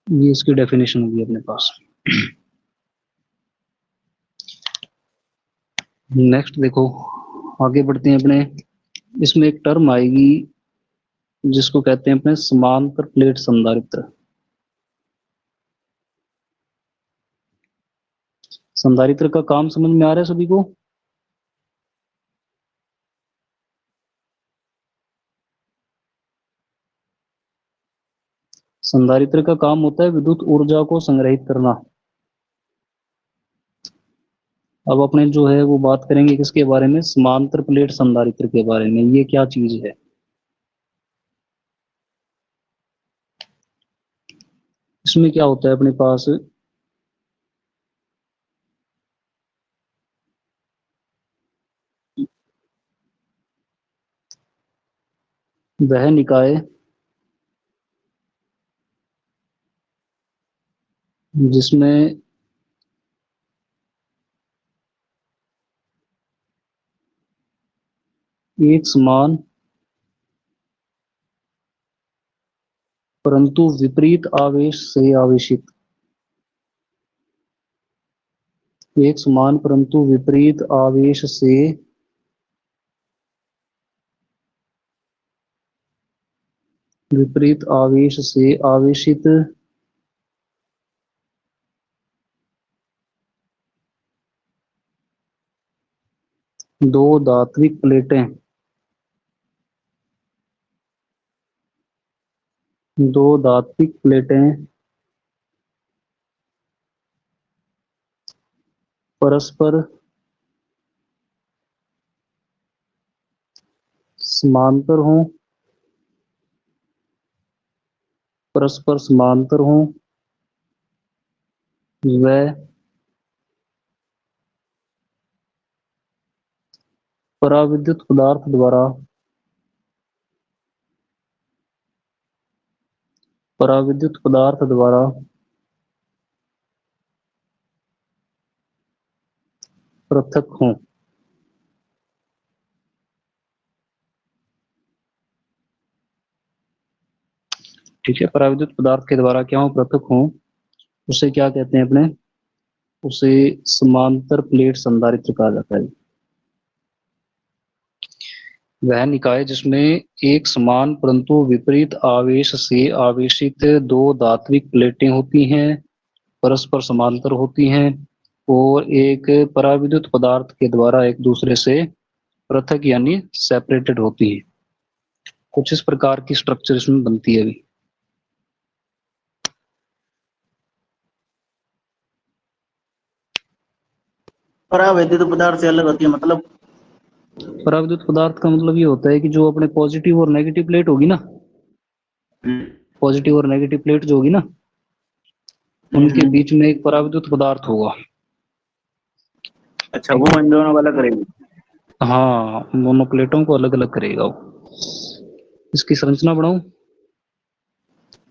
ये इसकी डेफिनेशन होगी अपने पास। नेक्स्ट देखो, आगे बढ़ते हैं अपने। इसमें एक टर्म आएगी जिसको कहते हैं अपने समांतर प्लेट संधारित्र। संधारित्र का काम समझ में आ रहा है सभी को। संधारित्र का काम होता है विद्युत ऊर्जा को संग्रहित करना। अब अपने जो है वो बात करेंगे किसके बारे में, समांतर प्लेट संधारित्र के बारे में। ये क्या चीज है, इसमें क्या होता है अपने पास, वह निकाय जिसमें एक समान परंतु विपरीत आवेश से आवेशित, एक समान परंतु विपरीत आवेश से आवेशित दो धात्विक प्लेटें परस्पर समांतर हों व पराविद्युत पदार्थ द्वारा पृथक हों। ठीक है, पराविद्युत पदार्थ के द्वारा क्या हो, पृथक हों, उसे क्या कहते हैं अपने, उसे समांतर प्लेट संधारित्र कहा जाता है। वह निकाय जिसमें एक समान परंतु विपरीत आवेश से आवेशित दो धात्विक प्लेटें होती हैं, परस्पर समांतर होती हैं और एक पराविद्युत पदार्थ के द्वारा एक दूसरे से पृथक यानी सेपरेटेड होती है। कुछ इस प्रकार की स्ट्रक्चर इसमें बनती है। अभी परावैद्युत पदार्थ से अलग होती है, मतलब पराविद्युत पदार्थ का मतलब ये होता है कि जो अपने पॉजिटिव और नेगेटिव प्लेट होगी ना, पॉजिटिव और नेगेटिव प्लेट जो होगी ना, उनके बीच में एक पराविद्युत पदार्थ होगा। अच्छा, वो इन दोनों वाला करेगी। हाँ, दोनों प्लेटों को अलग अलग करेगा वो। इसकी संरचना बनाऊं?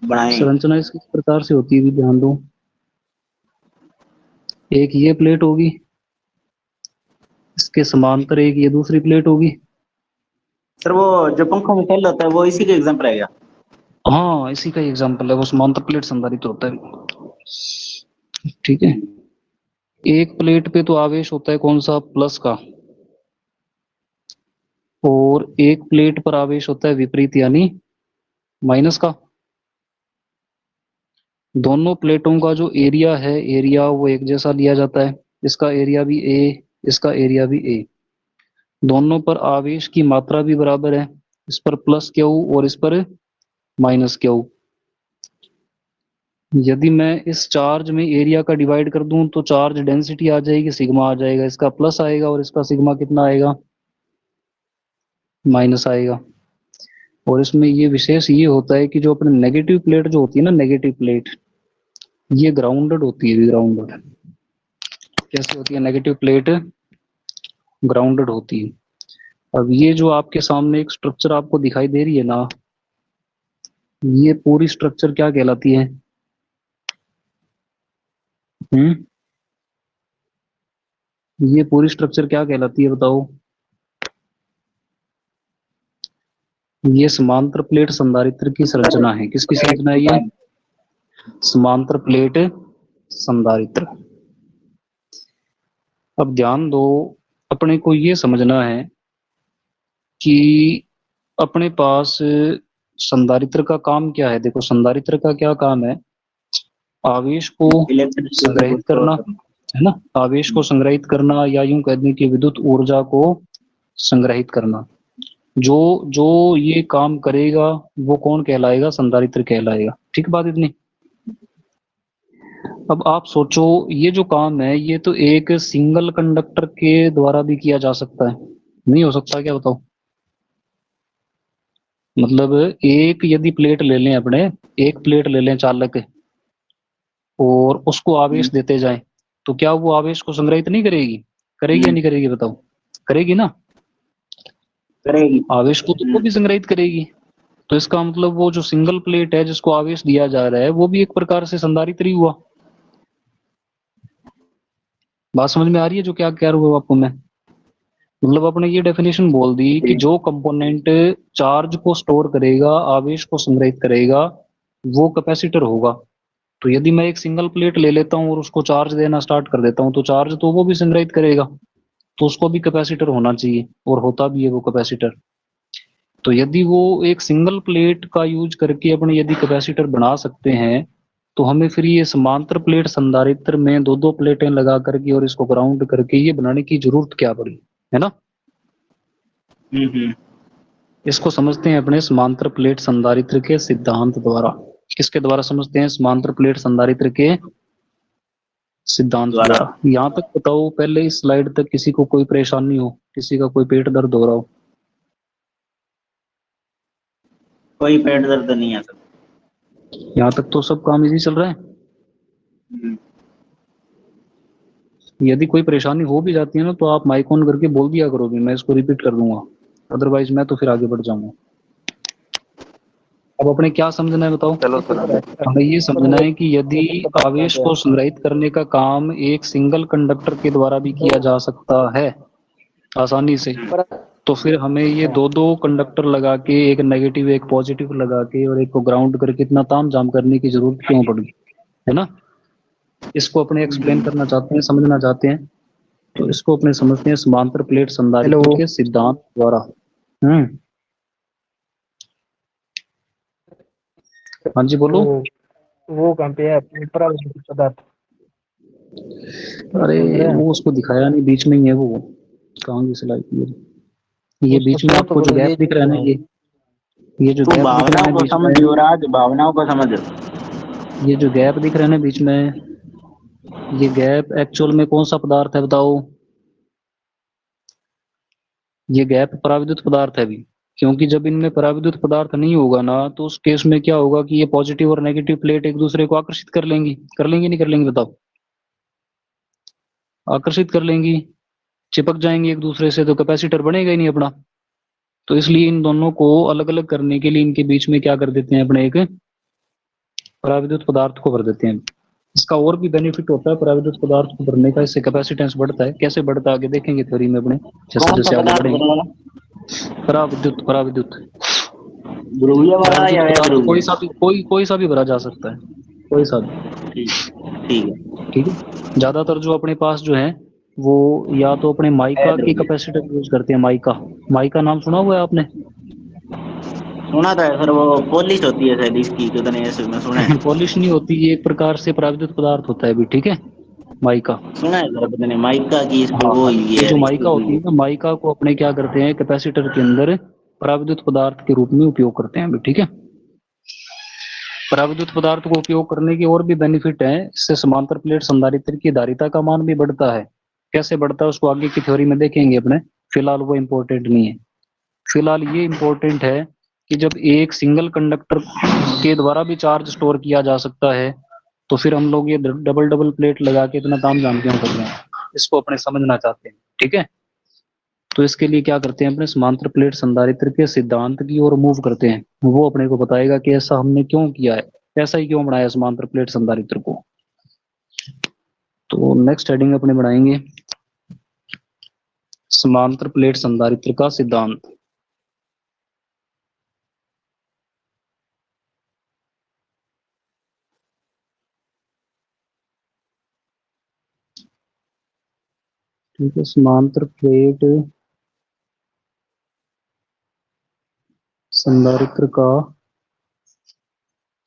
बनाएं। संरचना इसकी इस प्रकार से होती है, भी ध्यान दो। एक ये प्लेट होगी, इसके समांतर एक ये दूसरी प्लेट होगी। सर वो जो पंखों में सेल होता है वो इसी का एग्जांपल है क्या? हाँ, इसी का एग्जांपल है, वो समांतर प्लेट संधारित्र होता है। ठीक है, एक प्लेट पे तो आवेश होता है कौन सा, प्लस का, और एक प्लेट पर आवेश होता है विपरीत यानी माइनस का। दोनों प्लेटों का जो एरिया है, एरिया वो एक जैसा लिया जाता है। इसका एरिया भी ए, इसका एरिया भी ए। दोनों पर आवेश की मात्रा भी बराबर है, इस पर प्लस क्यू और इस पर माइनस क्यू। यदि मैं इस चार्ज में एरिया का डिवाइड कर दूं तो चार्ज डेंसिटी आ जाएगी, सिग्मा आ जाएगा, इसका प्लस आएगा और इसका सिग्मा कितना आएगा, माइनस आएगा। और इसमें ये विशेष ये होता है कि जो अपने नेगेटिव प्लेट जो होती है ना, नेगेटिव प्लेट ये ग्राउंडेड होती है। ग्राउंडेड कैसे होती है, नेगेटिव प्लेट ग्राउंडेड होती है। अब ये जो आपके सामने एक स्ट्रक्चर आपको दिखाई दे रही है ना, ये पूरी स्ट्रक्चर क्या कहलाती है? ये पूरी स्ट्रक्चर क्या कहलाती है बताओ? ये समांतर प्लेट संधारित्र की संरचना है। किसकी संरचना है ये? समांतर प्लेट संधारित्र। अब ध्यान दो, अपने को ये समझना है कि अपने पास संधारित्र का काम क्या है। देखो, संधारित्र का क्या काम है, आवेश को संग्रहित करना, है ना, आवेश को संग्रहित करना, या यूं कह दें कि विद्युत ऊर्जा को संग्रहित करना। जो जो ये काम करेगा वो कौन कहलाएगा, संधारित्र कहलाएगा। ठीक बात इतनी। अब आप सोचो, ये जो काम है ये तो एक सिंगल कंडक्टर के द्वारा भी किया जा सकता है, नहीं हो सकता क्या बताओ? मतलब एक यदि प्लेट ले लें, अपने एक प्लेट ले लें चालक, और उसको आवेश देते जाएं, तो क्या वो आवेश को संग्रहित नहीं करेगी? करेगी या नहीं करेगी बताओ? करेगी ना, करेगी। आवेश को तो वो भी संग्रहित करेगी। तो इसका मतलब वो जो सिंगल प्लेट है जिसको आवेश दिया जा रहा है वो भी एक प्रकार से संधारित्र ही हुआ। बात समझ में आ रही है जो क्या कह रहा हूँ आपको मैं? मतलब अपने ये डेफिनेशन बोल दी कि जो कंपोनेंट चार्ज को स्टोर करेगा, आवेश को संग्रहित करेगा, वो कैपेसिटर होगा। तो यदि मैं एक सिंगल प्लेट ले लेता हूँ और उसको चार्ज देना स्टार्ट कर देता हूँ तो चार्ज तो वो भी संग्रहित करेगा, तो उसको भी कैपेसिटर होना चाहिए, और होता भी है वो कैपेसिटर। तो यदि वो एक सिंगल प्लेट का यूज करके अपने यदि कैपेसिटर बना सकते हैं, तो हमें फिर ये समांतर प्लेट संधारित्र में दो दो प्लेटें लगा करके और इसको ग्राउंड करके ये बनाने की जरूरत क्या पड़ी, है ना। हम्म। इसको समझते हैं अपने समांतर प्लेट संधारित्र के सिद्धांत द्वारा। किसके द्वारा समझते हैं? समांतर प्लेट संधारित्र के सिद्धांत द्वारा। द्वारा। यहाँ तक बताओ, पहले इस स्लाइड तक किसी को कोई परेशानी हो, किसी का कोई पेट दर्द हो रहा हो? कोई पेट दर्द नहीं है सर। यहाँ तक तो सब काम इजी चल रहा है। हम्म। यदि कोई परेशानी हो भी जाती है ना, तो आप माइक ऑन करके बोल दिया करो भी, मैं इसको रिपीट कर दूंगा, अदरवाइज मैं तो फिर आगे बढ़ जाऊंगा। अब अपने क्या समझना है बताओ? चलो सर आगे। हमें ये समझना है कि यदि आवेश को संग्रहित करने का काम एक सिंगल कंडक्टर के द्वारा भी किया जा सकता है आसानी से, तो फिर हमें ये दो दो कंडक्टर लगा के, एक नेगेटिव एक पॉजिटिव लगा के और एक को ग्राउंड करके इतना तामझाम करने की जरूरत क्यों पड़ी, है ना। इसको अपने एक्सप्लेन करना चाहते हैं, समझना चाहते हैं, तो इसको अपने समझते हैं समांतर प्लेट हेलो। संधारित्र के सिद्धांत द्वारा। हाँ जी बोलो। वो कहाँ पे है परावर्तित पदार्थ? अरे वो उसको दिखाया नहीं, बीच में ही है वो, कहाँ की सिलाई की है? ये उसको बीच में शो तो आपको जो करो, गैप दिख रहा है ना, ये जो तू गैप दिख रहा है भावनाओं ना को बीच में, समझ युवराज, भावनाओं को समझ। ये जो गैप दिख रहा है ना बीच में, ये गैप एक्चुअल में कौन सा पदार्थ है बताओ? ये गैप पराविद्युत पदार्थ है भी, क्योंकि जब इनमें पराविद्युत पदार्थ नहीं होगा ना, तो उस केस में क्या होगा कि ये पॉजिटिव और नेगेटिव प्लेट एक दूसरे को आकर्षित कर लेंगी नहीं कर लेंगी बताओ? आकर्षित कर लेंगी, चिपक जाएंगे एक दूसरे से, तो कैपेसिटर बनेगा ही नहीं अपना। तो इसलिए इन दोनों को अलग अलग करने के लिए इनके बीच में क्या कर देते हैं, अपने एक पराविद्युत पदार्थ को भर देते हैं। इसका और भी बेनिफिट होता है पराविद्युत पदार्थ को भरने का, इससे कैपेसिटेंस बढ़ता है। कैसे बढ़ता है आगे देखेंगे थ्योरी में अपने, जैसे कौन सा जैसे आगे पदार्थ बढ़ेंगे। बनेगा? पराविद्युत पराविद्युत ध्रुवीय वाला पराविद्युत या पदार्थ अध्रुवीय? कोई सा भी भरा जा सकता है, कोई सा भी। ठीक, ठीक है। ठीक है। ज्यादातर जो अपने पास जो है वो या तो अपने माइका की अध्रुवीय कैपेसिटर यूज करते हैं। माइका, माइका नाम सुना हुआ है आपने? सुना था सर, वो पॉलिश होती है शायद इसकी, कितने ऐसे में सुना है। पॉलिश नहीं होती, ये एक प्रकार से पराविद्युत पदार्थ होता है भी, ठीक है, माइका। सुना है सर, पता नहीं माइका की इस पे हाँ वो हाँ, हुई ये है, जो इसकी माइका हुई होती है। है ना, माइका को अपने क्या करते हैं, कैपेसिटर के अंदर पराविद्युत पदार्थ के रूप में उपयोग करते हैं अभी, ठीक है। पराविद्युत पदार्थ को उपयोग करने के और भी बेनिफिट हैं, इससे समांतर प्लेट संधारित्र की धारिता का मान भी बढ़ता है। कैसे बढ़ता है उसको आगे की थ्योरी में देखेंगे अपने, फिलहाल वो इम्पोर्टेंट नहीं है। फिलहाल ये इम्पोर्टेंट है कि जब एक सिंगल कंडक्टर के द्वारा भी चार्ज स्टोर किया जा सकता है, तो फिर हम लोग ये डबल डबल प्लेट लगा के इतना तामझाम क्यों कर रहे हैं, इसको अपने समझना चाहते हैं, ठीक है। तो इसके लिए क्या करते हैं, अपने समांतर प्लेट संधारित्र के सिद्धांत की ओर मूव करते हैं। वो अपने को बताएगा कि ऐसा हमने क्यों किया है, ऐसा ही क्यों बनाया समांतर प्लेट संधारित्र को। तो नेक्स्ट हेडिंग अपने बनाएंगे समांतर प्लेट संधारित्र का सिद्धांत। ठीक है, समांतर प्लेट संधारित्र का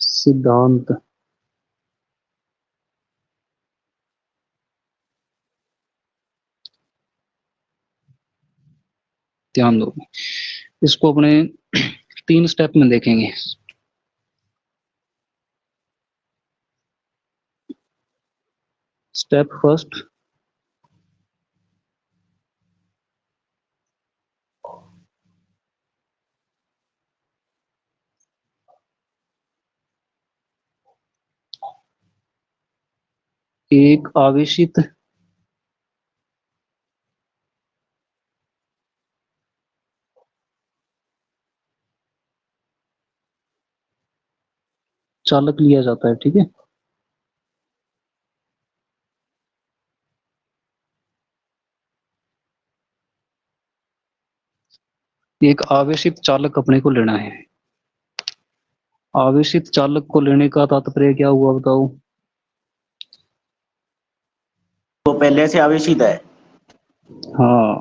सिद्धांत। ध्यान दो, इसको अपने 3 स्टेप में देखेंगे। स्टेप फर्स्ट, एक आवेशित चालक लिया जाता है, ठीक है। एक आवेशित चालक अपने को लेना है। आवेशित चालक को लेने का तात्पर्य क्या हुआ बताओ? वो पहले से आवेशित है। हाँ,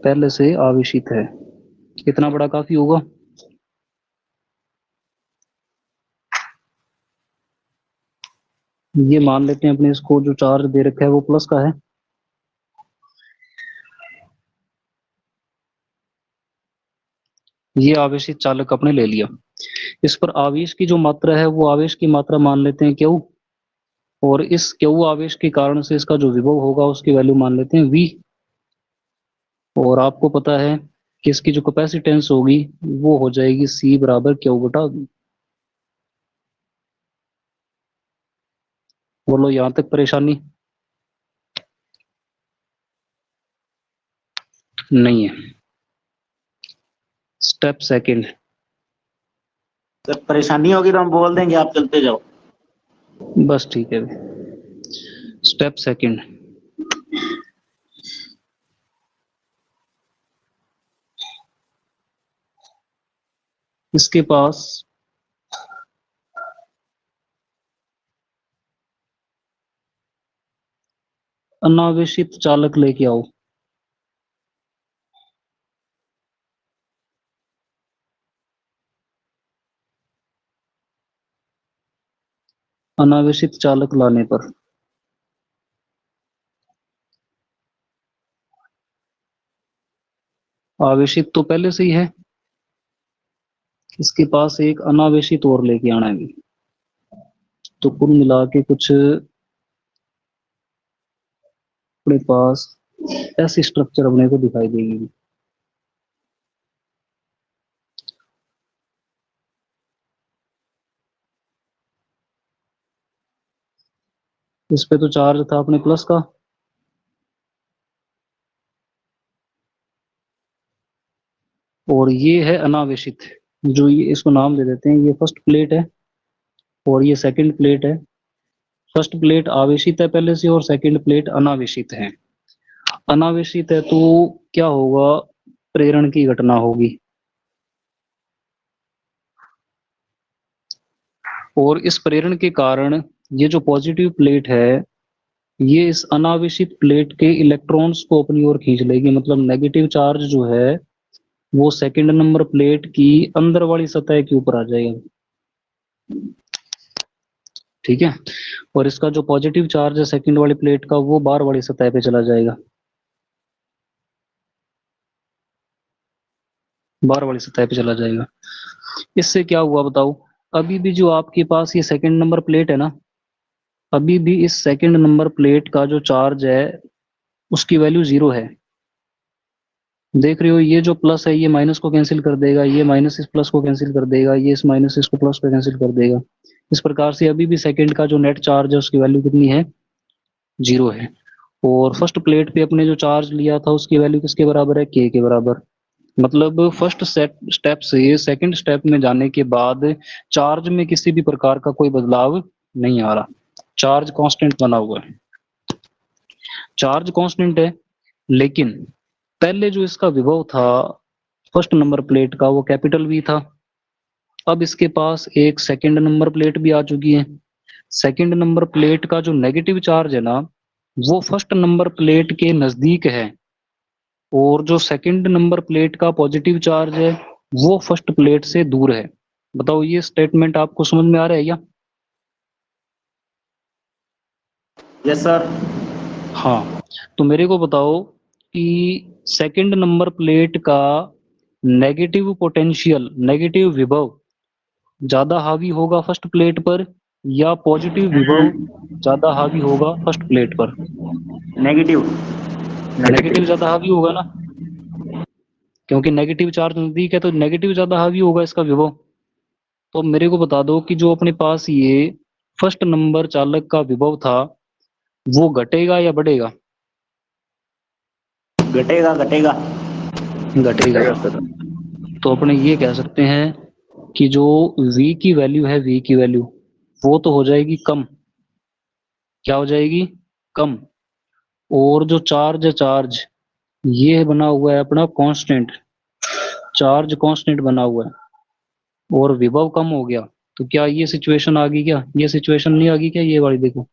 पहले से आवेशित है। कितना बड़ा काफी होगा? ये मान लेते हैं अपने इसको जो चार्ज दे रखा है वो प्लस का है। ये आवेशित चालक आपने ले लिया। इस पर आवेश की जो मात्रा है वो आवेश की मात्रा मान लेते हैं क्यू, और इस क्यू आवेश के कारण से इसका जो विभव होगा उसकी वैल्यू मान लेते हैं वी। और आपको पता है कि इसकी जो कैपेसिटेंस होगी वो हो जाएगी सी बराबर क्यू बटा वी। बोलो यहां तक परेशानी नहीं है? Step second. जब परेशानी होगी तो हम बोल देंगे, आप चलते जाओ। बस ठीक है। स्टेप सेकंड, इसके पास अनावेशित चालक लेके आओ। अनावेशित चालक लाने पर आवेशित तो पहले से ही है, इसके पास एक अनावेशित और लेके आना है। तो कुल मिला के कुछ अपने पास ऐसी स्ट्रक्चर अपने को दिखाई देगी। इस पे तो चार्ज था अपने प्लस का, और ये है अनावेशित, जो ये इसको नाम दे देते हैं, ये फर्स्ट प्लेट है और ये सेकंड प्लेट है। फर्स्ट प्लेट आवेशित है पहले से और सेकंड प्लेट अनावेशित है। अनावेशित है तो क्या होगा, प्रेरण की घटना होगी, और इस प्रेरण के कारण ये जो पॉजिटिव प्लेट है ये इस अनावेशित प्लेट के इलेक्ट्रॉन्स को अपनी ओर खींच लेगी। मतलब नेगेटिव चार्ज जो है वो सेकंड नंबर प्लेट की अंदर वाली सतह के ऊपर आ जाएगा, ठीक है। और इसका जो पॉजिटिव चार्ज है सेकंड वाली प्लेट का वो बाहर वाली सतह पे चला जाएगा, बाहर वाली सतह पे चला जाएगा। इससे क्या हुआ बताओ, अभी भी जो आपके पास ये सेकंड नंबर प्लेट है ना, अभी भी इस सेकंड नंबर प्लेट का जो चार्ज है उसकी वैल्यू 0 है। देख रहे हो, ये जो प्लस है ये माइनस को कैंसिल कर देगा, ये माइनस इस प्लस को कैंसिल कर देगा, ये इस माइनस इसको प्लस को कैंसिल कर देगा। इस प्रकार से अभी भी सेकंड का जो नेट चार्ज है उसकी वैल्यू कितनी है, 0 है। और फर्स्ट प्लेट पे अपने जो चार्ज लिया था उसकी वैल्यू किसके बराबर है, के बराबर। मतलब फर्स्ट स्टेप से सेकंड स्टेप में जाने के बाद चार्ज में किसी भी प्रकार का कोई बदलाव नहीं आ रहा, चार्ज कांस्टेंट बना हुआ है। चार्ज कांस्टेंट है, लेकिन पहले जो इसका विभव था फर्स्ट नंबर प्लेट का वो कैपिटल वी था। अब इसके पास एक सेकंड नंबर प्लेट भी आ चुकी है। सेकंड नंबर प्लेट का जो नेगेटिव चार्ज है ना वो फर्स्ट नंबर प्लेट के नजदीक है, और जो सेकंड नंबर प्लेट का पॉजिटिव चार्ज है वो फर्स्ट प्लेट से दूर है। बताओ ये स्टेटमेंट आपको समझ में आ रहा है क्या? Yes sir. हाँ, तो मेरे को बताओ कि सेकंड नंबर प्लेट का नेगेटिव पोटेंशियल, नेगेटिव विभव ज्यादा हावी होगा फर्स्ट प्लेट पर, या पॉजिटिव विभव ज्यादा हावी होगा फर्स्ट प्लेट पर? नेगेटिव। नेगेटिव ज्यादा हावी होगा ना, क्योंकि नेगेटिव चार्ज नजदीक है तो नेगेटिव ज्यादा हावी होगा इसका विभव। तो मेरे को बता दो कि जो अपने पास ये फर्स्ट नंबर चालक का विभव था वो घटेगा या बढ़ेगा? घटेगा घटेगा। घटेगा। तो अपने ये कह सकते हैं कि जो v की वैल्यू है, v की वैल्यू वो तो हो जाएगी कम। क्या हो जाएगी, कम। और जो चार्ज है, चार्ज ये बना हुआ है अपना कांस्टेंट, चार्ज कांस्टेंट बना हुआ है, और विभव कम हो गया। तो क्या ये सिचुएशन आ गई? क्या ये सिचुएशन नहीं आ गई? क्या ये वाली देखो,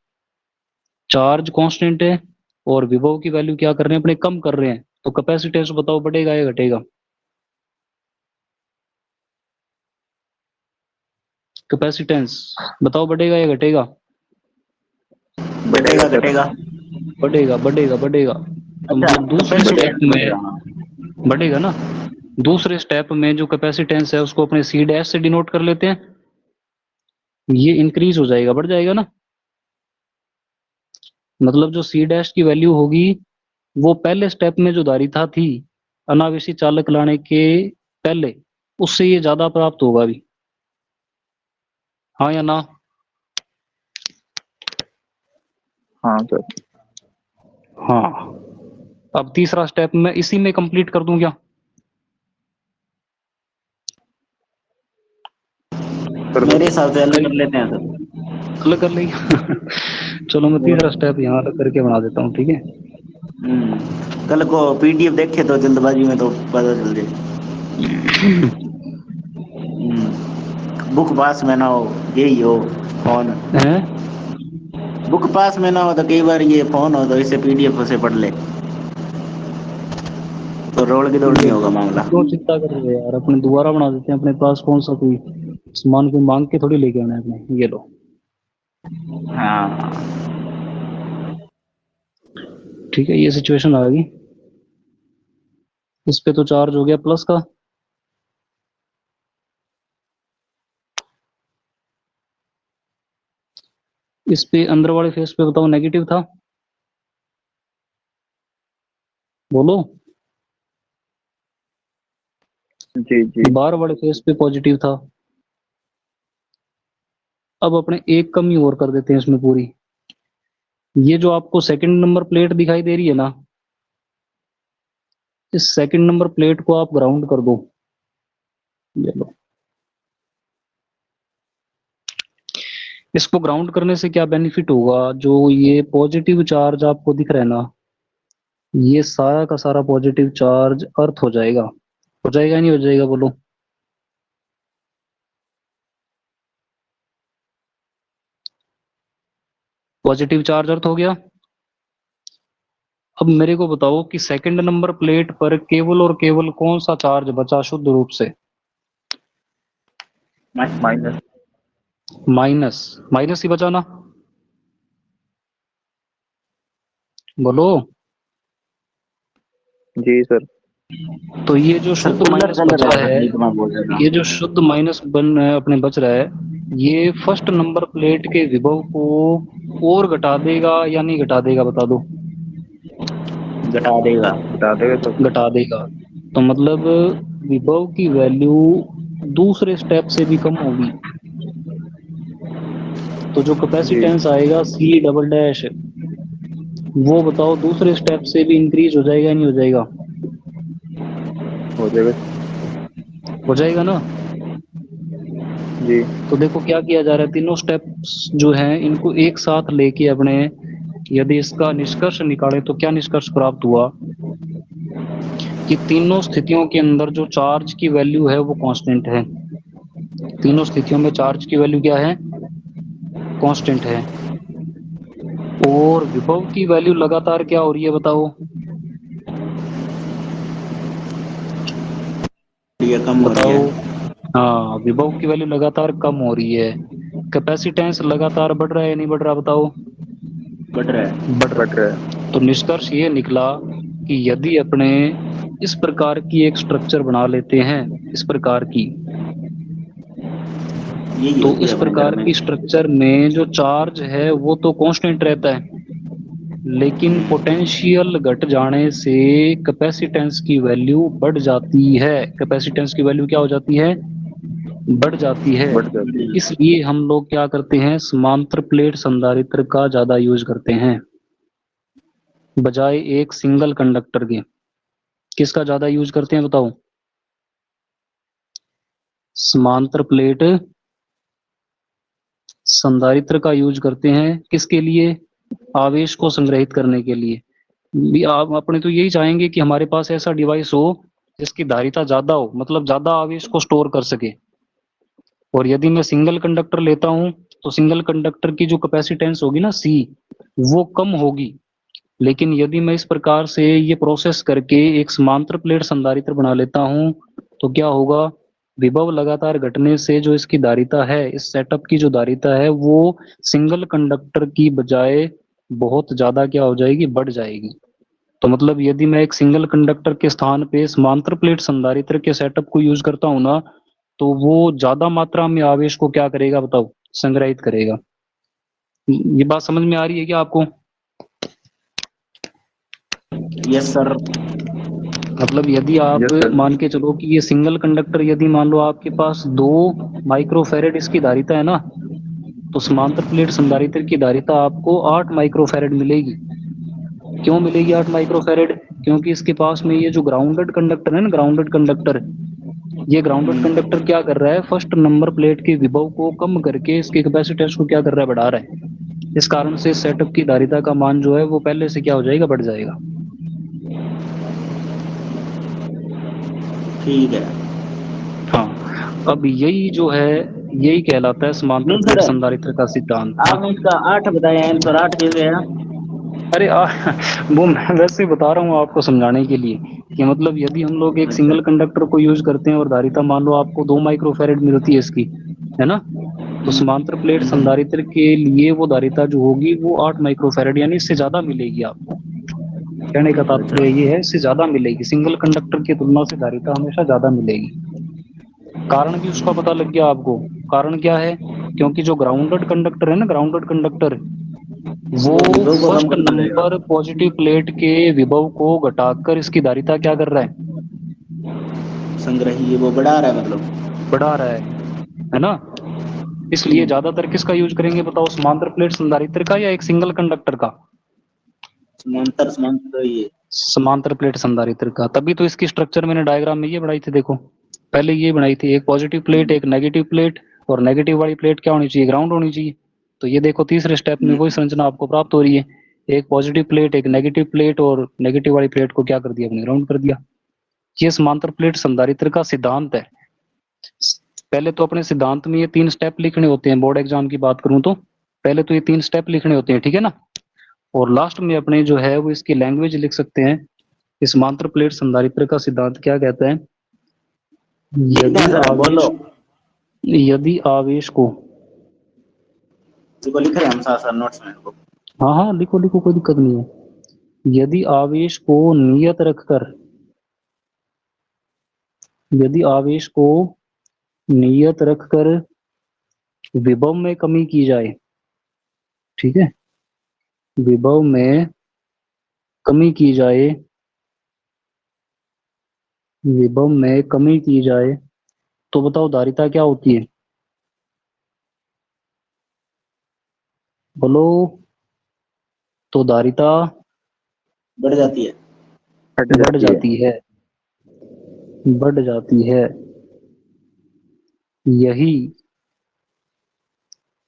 चार्ज कांस्टेंट है और विभव की वैल्यू क्या कर रहे हैं अपने, कम कर रहे हैं, तो कैपेसिटेंस बताओ बढ़ेगा या घटेगा? कैपेसिटेंस बताओ बढ़ेगा या घटेगा? बढ़ेगा घटेगा? बढ़ेगा बढ़ेगा बढ़ेगा। तो अच्छा, मतलब दूसरे बढ़ेगा, स्टेप में बढ़ेगा ना। दूसरे स्टेप में जो कैपेसिटेंस है उसको अपने सी डैश से डिनोट कर लेते हैं, ये इंक्रीज हो जाएगा, बढ़ जाएगा ना। मतलब जो सी डैश की वैल्यू होगी वो पहले स्टेप में जो धारिता थी अनावेशी चालक लाने के पहले, उससे ये ज्यादा प्राप्त होगा अभी। हाँ या ना? हाँ सर। हाँ। अब तीसरा स्टेप मैं इसी में कंप्लीट कर दूं क्या? मेरे हिसाब से अलग कर लेते हैं सर। अलग कर लेंगे। चलो मैं तीसरा स्टेप यहाँ अलग करके बना देता हूँ, ठीक है। कल को पीडीएफ देखे तो जल्दबाजी में तो पता चल जाए। बुक पास में ना हो, यही हो फोन। हैं? बुक पास में ना हो तो कई बार ये फोन हो तो इसे पीडीएफ से पढ़ ले, तो रोड की दौड़ नहीं होगा मामला। क्यों चिंता कर रहे हो यार, अपने दोबारा बना देते हैं। अपने पास कौन सा कोई सामान कोई मांग के थोड़ी लेके आना है अपने। ये लो। हाँ, ठीक है, ये सिचुएशन आ गई। इस पे तो चार्ज हो गया प्लस का, इस पे अंदर वाले फेस पे बताओ नेगेटिव था, बोलो। जी जी। बाहर वाले फेस पे पॉजिटिव था। अब अपने एक कमी और कर देते हैं इसमें पूरी। ये जो आपको सेकंड नंबर प्लेट दिखाई दे रही है ना, इस सेकंड नंबर प्लेट को आप ग्राउंड कर दो। ये लो। इसको ग्राउंड करने से क्या बेनिफिट होगा? जो ये पॉजिटिव चार्ज आपको दिख रहा है ना, ये सारा का सारा पॉजिटिव चार्ज अर्थ हो जाएगा। हो जाएगा नहीं हो जाएगा, बोलो। पॉजिटिव चार्ज अर्थ हो गया। अब मेरे को बताओ कि सेकंड नंबर प्लेट पर केवल और केवल कौन सा चार्ज बचा शुद्ध रूप से? माइनस। माइनस। माइनस ही बचा ना, बोलो। जी सर। तो ये जो शुद्ध सर्कुलर माइनस चल बचा रहा है है, ठीक, मैं बोल रहा ये जो शुद्ध माइनस अपने बच रहा है, ये फर्स्ट नंबर प्लेट के विभव को और घटा देगा या नहीं घटा देगा, बता दो। घटा देगा। बता देगा सर। घटा देगा। तो मतलब विभव की वैल्यू दूसरे स्टेप से भी कम होगी। तो जो जी। कैपेसिटेंस आएगा सी डबल डैश, वो बताओ दूसरे स्टेप से भी इंक्रीज हो जाएगा नहीं हो जाएगा? हो जाएगा। हो जाएगा ना। जी। तो देखो क्या किया जा रहा है, तीनों स्टेप्स जो हैं इनको एक साथ लेके अपने, यदि इसका निष्कर्ष निकाले तो क्या निष्कर्ष प्राप्त हुआ कि तीनों स्थितियों के अंदर जो चार्ज की वैल्यू है वो कांस्टेंट है। तीनों स्थितियों में चार्ज की वैल्यू क्या है? कांस्टेंट है। और विभव की वैल्यू लगातार क्या हो रही है, बताओ। ये कम हो रही बताओ। है। हाँ, विभव की वैल्यू लगातार कम हो रही है। कैपेसिटेंस लगातार बढ़ रहा है या नहीं बढ़ रहा, बताओ। बढ़ रहा है। बढ़ बढ़ रहा है। रहा है। तो निष्कर्ष ये निकला कि यदि अपने इस प्रकार की एक स्ट्रक्चर बना लेते हैं, इस प्रकार की, यही तो होती इस है अपने घर प्रकार में। की स्ट्रक्चर में जो चार्ज है वो तो कांस्टेंट रहता है, लेकिन पोटेंशियल घट जाने से कैपेसिटेंस की वैल्यू बढ़ जाती है। कैपेसिटेंस की वैल्यू क्या हो जाती है? बढ़ जाती है। बढ़ जाती है। इसलिए हम लोग क्या करते हैं, समांतर प्लेट संधारित्र का ज्यादा यूज करते हैं बजाय एक सिंगल कंडक्टर के। किसका ज्यादा यूज करते हैं बताओ? समांतर प्लेट संधारित्र का यूज करते हैं। किसके लिए? आवेश को संग्रहित करने के लिए। भी आप अपने तो यही चाहेंगे कि हमारे पास ऐसा डिवाइस हो जिसकी धारिता ज्यादा हो, मतलब ज्यादा आवेश को स्टोर कर सके। और यदि मैं सिंगल कंडक्टर लेता हूं तो सिंगल कंडक्टर की जो कैपेसिटेंस होगी ना सी, वो कम होगी। लेकिन यदि मैं इस प्रकार से ये प्रोसेस करके एक समांतर प्लेट संधारित्र बना लेता हूं तो क्या होगा, विभव लगातार घटने से जो इसकी धारिता है, इस सेटअप की जो धारिता है वो सिंगल कंडक्टर की बजाय बहुत ज्यादा क्या हो जाएगी, बढ़ जाएगी। तो मतलब यदि मैं एक सिंगल कंडक्टर के स्थान पे समांतर प्लेट संधारित्र के सेटअप को यूज करता हूं ना, तो वो ज्यादा मात्रा में आवेश को क्या करेगा बताओ, संग्रहित करेगा। ये बात समझ में आ रही है क्या आपको? Yes sir. मतलब यदि आप यस सर। मान के चलो कि ये सिंगल कंडक्टर, यदि मान लो आपके पास 2 माइक्रोफैरेड इसकी धारिता है ना, तो समांतर प्लेट संधारित्र की धारिता आपको 8 माइक्रोफैरेड मिलेगी। क्यों मिलेगी 8 माइक्रोफैरेड? क्योंकि इसके पास में ये जो ग्राउंडेड कंडक्टर है ना, ग्राउंडेड कंडक्टर, ये ग्राउंडेड कंडक्टर क्या कर रहा है, फर्स्ट नंबर प्लेट के विभव को कम करके इसके कैपेसिटेंस को क्या कर रहा है, बढ़ा रहा है। इस कारण से सेटअप की धारिता का मान जो है वो पहले से क्या हो जाएगा, बढ़ जाएगा। ठीक है। हाँ, अब यही जो है यही कहलाता है समांतर नहीं प्लेट सर, संधारित्र का सिद्धांत। हाँ? आपने इसका 8 बताया आंसर, 8 कैसे है? अरे वो मैं वैसे ही बता रहा हूँ आपको समझाने के लिए कि मतलब यदि हम लोग एक अच्छा। सिंगल कंडक्टर को यूज करते हैं और धारिता मान लो आपको 2 माइक्रोफैरेड मिलती है इसकी, है ना, तो समांतर प्लेट संधारित्र के लिए वो धारिता जो होगी वो 8 माइक्रोफैरेड यानी इससे ज्यादा मिलेगी आपको। कहने का अच्छा। तात्पर्य ये है, इससे ज्यादा मिलेगी, सिंगल कंडक्टर की तुलना से धारिता हमेशा ज्यादा मिलेगी। कारण भी उसका पता लग गया आपको। कारण क्या है? क्योंकि जो ग्राउंडेड कंडक्टर है ना, ग्राउंडेड कंडक्टर, वो वो विभव को कम फर्स्ट करता रहेगा, नंबर पॉजिटिव प्लेट के विभव को घटाकर इसकी धारिता क्या कर रहा है, संग्रही वो बढ़ा रहा है मतलब। बढ़ा रहा है ना। इसलिए ज्यादातर किसका यूज करेंगे बताओ, समांतर प्लेट संधारित्र का या एक सिंगल कंडक्टर का? समांतर, समांतर ये। समांतर प्लेट संधारित्र का। तभी तो इसकी स्ट्रक्चर मैंने डायग्राम में ये बनाई थी, देखो पहले ये बनाई थी, एक पॉजिटिव प्लेट एक नेगेटिव प्लेट, और नेगेटिव वाली प्लेट क्या होनी चाहिए, ग्राउंड होनी चाहिए। तो ये देखो तीसरे स्टेप में वही संरचना आपको प्राप्त हो रही है, एक पॉजिटिव प्लेट एक नेगेटिव प्लेट, और नेगेटिव वाली प्लेट को क्या कर दिया, अपने ग्राउंड कर दिया। ये समांतर प्लेट संधारित्र का सिद्धांत है। पहले तो अपने सिद्धांत में ये 3 स्टेप लिखने होते हैं, बोर्ड एग्जाम की बात करूं तो पहले तो ये 3 स्टेप लिखने होते हैं, ठीक है ना। और लास्ट में अपने जो है वो इसकी लैंग्वेज लिख सकते हैं। इस समांतर प्लेट संधारित्र का सिद्धांत क्या कहता है, लिखते हैं यदि सर, बोलो। आवेश यदि आवेश को, इसको लिख रहे हैं हम साथ साथ नोट्स में इनको। हाँ हाँ लिखो लिखो, कोई दिक्कत नहीं है। यदि आवेश को नियत रखकर, यदि आवेश को नियत रखकर विभव में कमी की जाए, ठीक है, विभव में कमी की जाए, विभव में कमी की जाए, तो बताओ धारिता क्या होती है, बोलो। तो धारिता बढ़ जाती है। हट बढ़ जाती है। जाती है, बढ़ जाती है। यही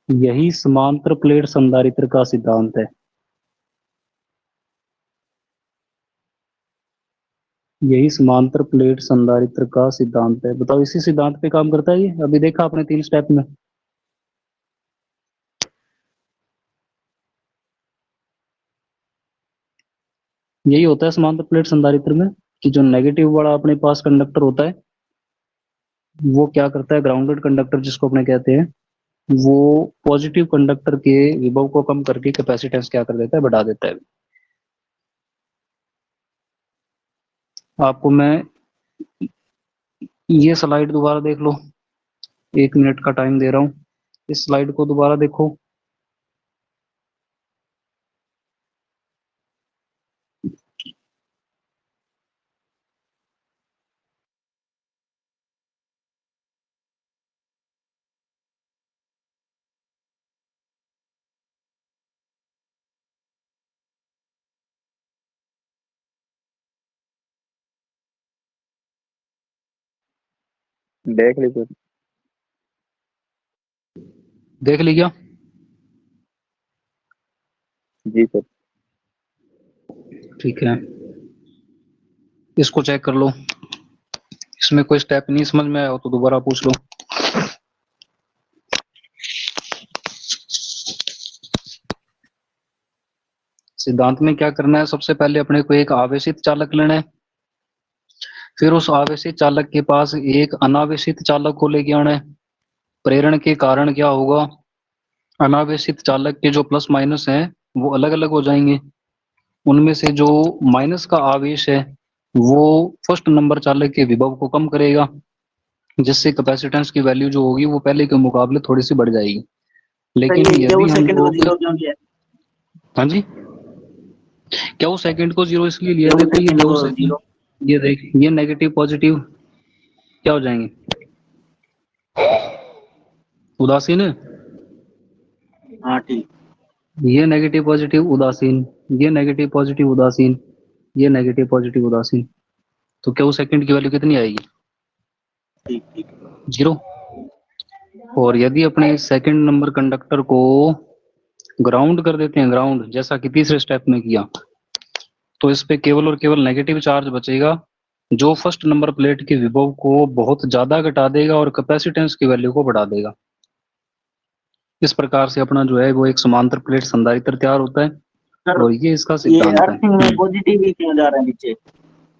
यही समांतर प्लेट संधारित्र का सिद्धांत है। यही समांतर प्लेट संधारित्र का सिद्धांत है। बताओ इसी सिद्धांत पे काम करता है ये, अभी देखा आपने 3 स्टेप में। यही होता है समांतर प्लेट संधारित्र में कि जो नेगेटिव वाला अपने पास कंडक्टर होता है वो क्या करता है, ग्राउंडेड कंडक्टर जिसको अपने कहते हैं, वो पॉजिटिव कंडक्टर के विभव को कम करके कैपेसिटेंस क्या कर देता है, बढ़ा देता है। आपको मैं ये स्लाइड दोबारा देख लो, 1 मिनट का टाइम दे रहा हूँ, इस स्लाइड को दोबारा देखो। देख ली सर। देख ली क्या? जी सर। ठीक है, इसको चेक कर लो, इसमें कोई स्टेप नहीं समझ में आया हो तो दोबारा पूछ लो। सिद्धांत में क्या करना है, सबसे पहले अपने को एक आवेशित चालक लेना है, फिर उस आवेशित चालक के पास एक अनावेशित चालक को लेके आना है। प्रेरण के कारण क्या होगा, अनावेशित चालक के जो प्लस माइनस हैं वो अलग अलग हो जाएंगे। उनमें से जो माइनस का आवेश है वो फर्स्ट नंबर चालक के विभव को कम करेगा, जिससे कैपेसिटेंस की वैल्यू जो होगी वो पहले के मुकाबले थोड़ी सी बढ़ जाएगी। लेकिन ये यदि हम सेकंड को लोग, जीरो क्यों किया? हाँ जी, क्या वो सेकंड को जीरो इसलिए लिया, क्यों देखो ये सेकंड क्या को सेकंड, जीरो? ये देख, ये नेगेटिव पॉजिटिव क्या हो जाएंगे, उदासीन है, हाँ ठीक। ये नेगेटिव पॉजिटिव उदासीन, ये नेगेटिव पॉजिटिव उदासीन, ये नेगेटिव पॉजिटिव उदासीन। तो क्या वो सेकंड की वैल्यू कितनी आएगी, ठीक ठीक। जीरो। और यदि अपने सेकंड नंबर कंडक्टर को ग्राउंड कर देते हैं, ग्राउंड जैसा कि तीसरे स्टेप में किया, तो इस पे केवल और केवल नेगेटिव चार्ज बचेगा, जो फर्स्ट नंबर प्लेट के विभव को बहुत ज्यादा घटा देगा और कैपेसिटेंस की वैल्यू को बढ़ा देगा। इस प्रकार से अपना जो है वो एक समांतर प्लेट संधारित्र तैयार होता है, सर और ये इसका ये सिद्धांत है। अर्थिंग में पॉजिटिव ही क्यों जा रहा है नीचे?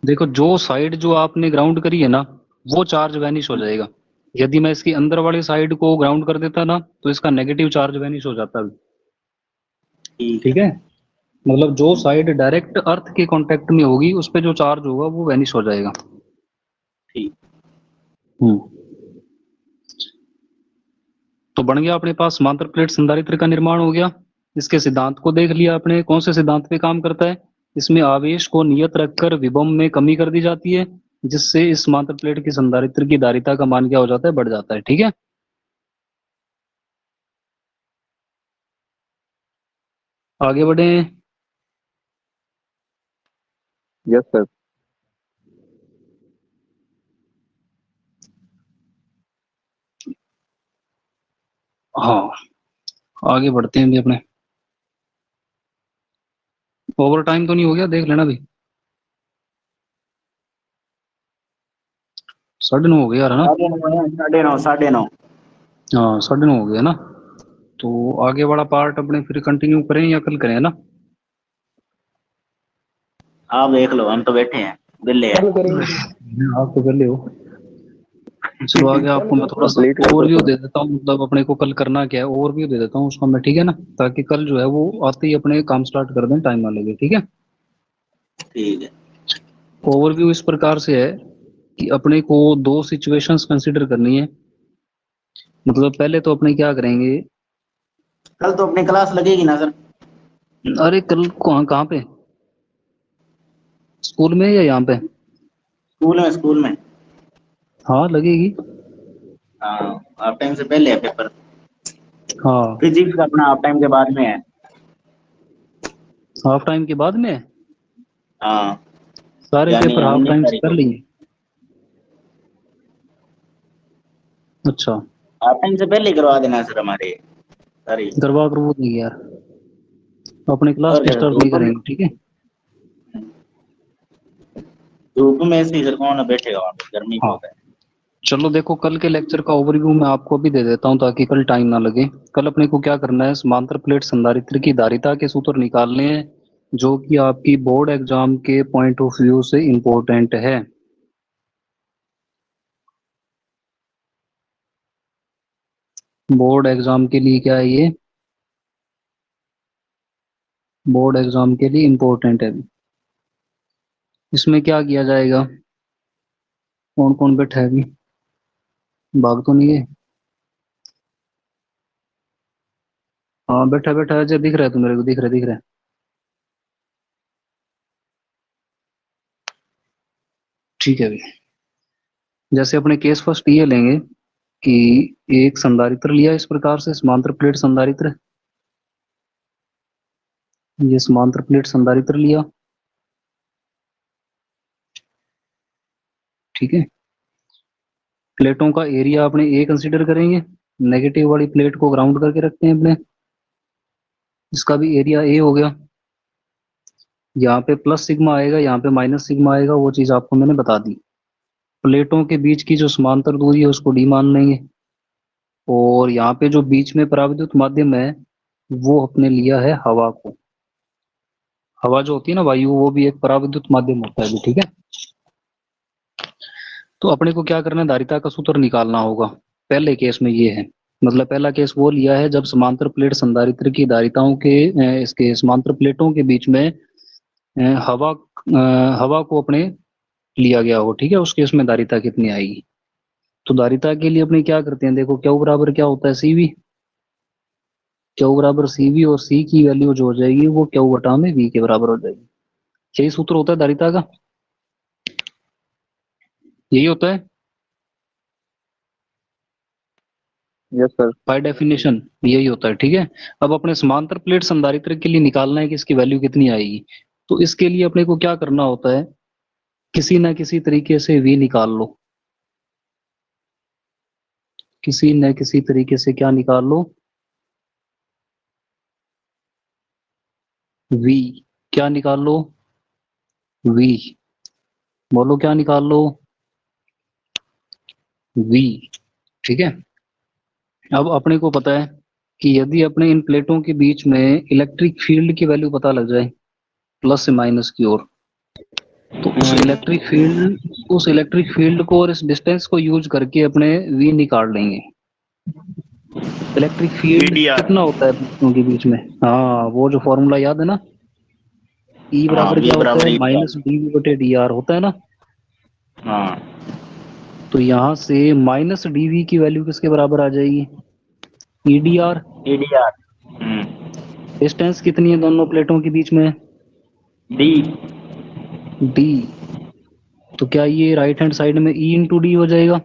देखो, जो साइड जो आपने ग्राउंड करी है ना, वो चार्ज वैनिश हो जाएगा। यदि मैं इसकी अंदर वाली साइड को ग्राउंड कर देता ना, तो इसका नेगेटिव चार्ज वैनिश हो जाता है। ठीक ठीक है। है, मतलब जो साइड डायरेक्ट अर्थ के कांटेक्ट में होगी उस पे जो चार्ज होगा वो वैनिश हो जाएगा। ठीक। हम्म, तो बन गया अपने पास समांतर प्लेट संधारित्र का निर्माण हो गया। इसके सिद्धांत को देख लिया आपने, कौन से सिद्धांत पे काम करता है, इसमें आवेश को नियत रखकर विभव में कमी कर दी जाती है, जिससे इस समांतर प्लेट की संधारित्र की धारिता का मान क्या हो जाता है, बढ़ जाता है। ठीक है, आगे बढ़े। Yes sir. हाँ, आगे बढ़ते हैं भी अपने। ओवर टाइम तो नहीं हो गया, देख लेना भी। 9:30 हो गया यार, है ना? 9:30 9:30 9:30। हाँ, 9:30 हो गया ना। तो आगे वाला पार्ट अपने फिर कंटिन्यू करें या कल करें, है ना? आप देख लो, हम तो बैठे हैं, बिल्ले हैं। आप तो कर ले हो। चलो आगे आपको मैं थोड़ा सा कंप्लीट कर दो ओवरव्यू सर। दे देता हूँ, मतलब अपने को कल करना क्या है ओवरव्यू दे देता हूँ उसका मैं, ठीक है ना, ताकि कल जो है वो आते ही अपने काम स्टार्ट कर दें, टाइम ना लगे। ठीक है, ठीक है। ओवरव्यू इस प्रकार से है कि अपने को दो सिचुएशंस कंसिडर करनी है। मतलब पहले तो अपने क्या करेंगे, कल तो अपनी क्लास लगेगी ना सर? अरे कल कहाँ कहाँ पे, स्कूल में या यहाँ पे? स्कूल में, स्कूल में। हाँ लगेगी। हाँ, हाफ टाइम से पहले है पेपर। हाँ, फिजिक्स का अपना हाफ टाइम के बाद में है। हाफ टाइम के बाद में है? हाँ, सारे यानी पेपर हाफ 19 टाइम से तारीख कर को। लिए? अच्छा, हाफ टाइम से पहले करवा देना सर हमारे सारी। करवा कर वो नहीं यार, अपने क्लास और क्या सर, डिस्टर्ब नहीं करेंगे। ठीक है, धूप में ऐसे ही सर कौन बैठेगा वहाँ पे, गर्मी हाँ, बहुत है। चलो देखो कल के लेक्चर का ओवरव्यू मैं आपको अभी दे देता हूँ ताकि कल टाइम ना लगे। कल अपने को क्या करना है, समांतर प्लेट संधारित्र की धारिता के सूत्र निकालने हैं, जो कि आपकी बोर्ड एग्जाम के पॉइंट ऑफ व्यू से इम्पोर्टेंट है। बोर्ड एग्जाम के लिए क्या है ये, बोर्ड एग्जाम के लिए इम्पोर्टेंट है। इसमें क्या किया जाएगा, कौन कौन बैठा है अभी, भाग तो नहीं है? हाँ बैठा बैठा है, दिख रहा है तो मेरे को दिख रहा है, दिख रहा है। ठीक है अभी, जैसे अपने केस फर्स्ट ये लेंगे कि एक संधारित्र लिया इस प्रकार से, समांतर प्लेट संधारित्र, ये समांतर प्लेट संधारित्र लिया। ठीक है, प्लेटों का एरिया अपने ए कंसीडर करेंगे, नेगेटिव वाली प्लेट को ग्राउंड करके रखते हैं अपने, इसका भी एरिया ए हो गया। यहाँ पे प्लस सिग्मा आएगा, यहाँ पे माइनस सिग्मा आएगा, वो चीज आपको मैंने बता दी। प्लेटों के बीच की जो समांतर दूरी है उसको डी मान लेंगे, और यहाँ पे जो बीच में पराविद्युत माध्यम है वो अपने लिया है हवा को। हवा जो होती है ना वायु, वो भी एक पराविद्युत माध्यम होता है भी, ठीक है। तो अपने को क्या करना है, धारिता का सूत्र निकालना होगा। पहले केस में ये है, मतलब पहला केस वो लिया है जब समांतर प्लेट संधारित्र की धारिताओं के इसके समांतर प्लेटों के बीच में हवा को अपने लिया गया हो, ठीक है। उस केस में धारिता कितनी आएगी। तो धारिता के लिए अपने क्या करते हैं, देखो क्यू बराबर क्या होता है, सीवी। क्यू बराबर सीवी, और सी की वैल्यू जो हो जाएगी वो क्यू बटा में वी के बराबर हो जाएगी। यही सूत्र होता है धारिता का, यही होता है यस सर। बाय डेफिनेशन, यही होता है, ठीक है। अब अपने समांतर प्लेट संधारित्र के लिए निकालना है कि इसकी वैल्यू कितनी आएगी। तो इसके लिए अपने को क्या करना होता है, किसी ना किसी तरीके से वी निकाल लो, किसी न किसी तरीके से क्या निकाल लो, वी। क्या निकाल लो, वी। बोलो क्या निकाल लो, वी, ठीक है। अब अपने को पता है कि यदि अपने इन प्लेटों के बीच में इलेक्ट्रिक फील्ड की वैल्यू पता लग जाए प्लस से माइनस की ओर, तो उस इलेक्ट्रिक फील्ड को और इस डिस्टेंस को यूज करके अपने वी निकाल लेंगे। Electric field EDR। कितना होता है प्लेटों के बीच में, हाँ वो जो फॉर्मूला याद है ना, ई हाँ, बराबर V क्या होता बराबर है, EDR। माइनस डी वी बटे डी आर होता है ना। हाँ, तो यहाँ से माइनस डी वी की वैल्यू किसके बराबर आ जाएगी, E D R. EDR। Distance कितनी है दोनों प्लेटों के बीच में, D। डी। तो क्या ये राइट हैंड साइड में ई इंटू डी हो जाएगा,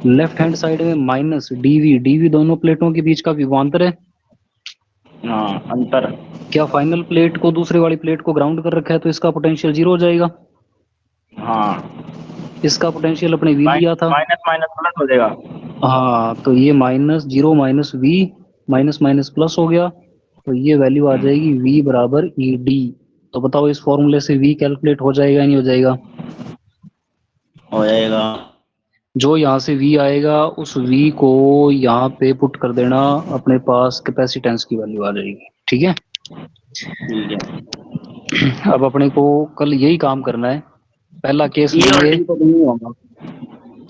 लेफ्ट हैंड साइड में माइनस डीवी। डीवी दोनों प्लेटों के बीच का विभवांतर है। हाँ, अंतर। क्या फाइनल प्लेट को दूसरे वाली प्लेट को ग्राउंड कर रखा है तो इसका पोटेंशियल जीरो हो जाएगा। हाँ, इसका पोटेंशियल अपने वी लिया था, माइनस माइनस प्लस हो जाएगा। हाँ। तो ये minus zero minus V, minus minus plus हो गया। तो ये वैल्यू आ जाएगी वी बराबर ई डी। तो बताओ इस फॉर्मूले से वी कैलकुलेट हो जाएगा या नहीं हो जाएगा। हो जाएगा। जो यहाँ से v आएगा उस v को यहाँ पे पुट कर देना, अपने पास कैपेसिटेंस की वैल्यू आ जाएगी, ठीक है। ठीक है। अब अपने को कल यही काम करना है। पहला केस E और लेंगे, D को भी नहीं होगा।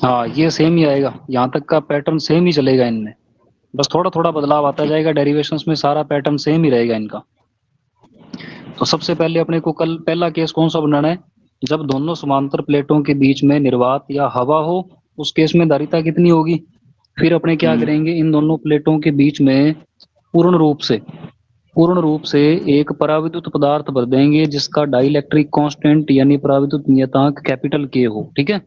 हाँ ये सेम ही आएगा, यहाँ तक का पैटर्न सेम ही चलेगा इनमें, बस थोड़ा थोड़ा बदलाव आता जाएगा। डेरिवेशंस में सारा पैटर्न सेम ही रहेगा इनका। तो सबसे पहले अपने को कल पहला केस कौन सा बनाना है, जब दोनों समांतर प्लेटों के बीच में निर्वात या हवा हो, उस केस में धारिता कितनी होगी। फिर अपने क्या करेंगे, इन दोनों प्लेटों के बीच में पूर्ण रूप से एक पराविद्युत पदार्थ भर देंगे जिसका डाइलेक्ट्रिक कांस्टेंट यानी पराविद्युत नियतांक कैपिटल के हो, ठीक है।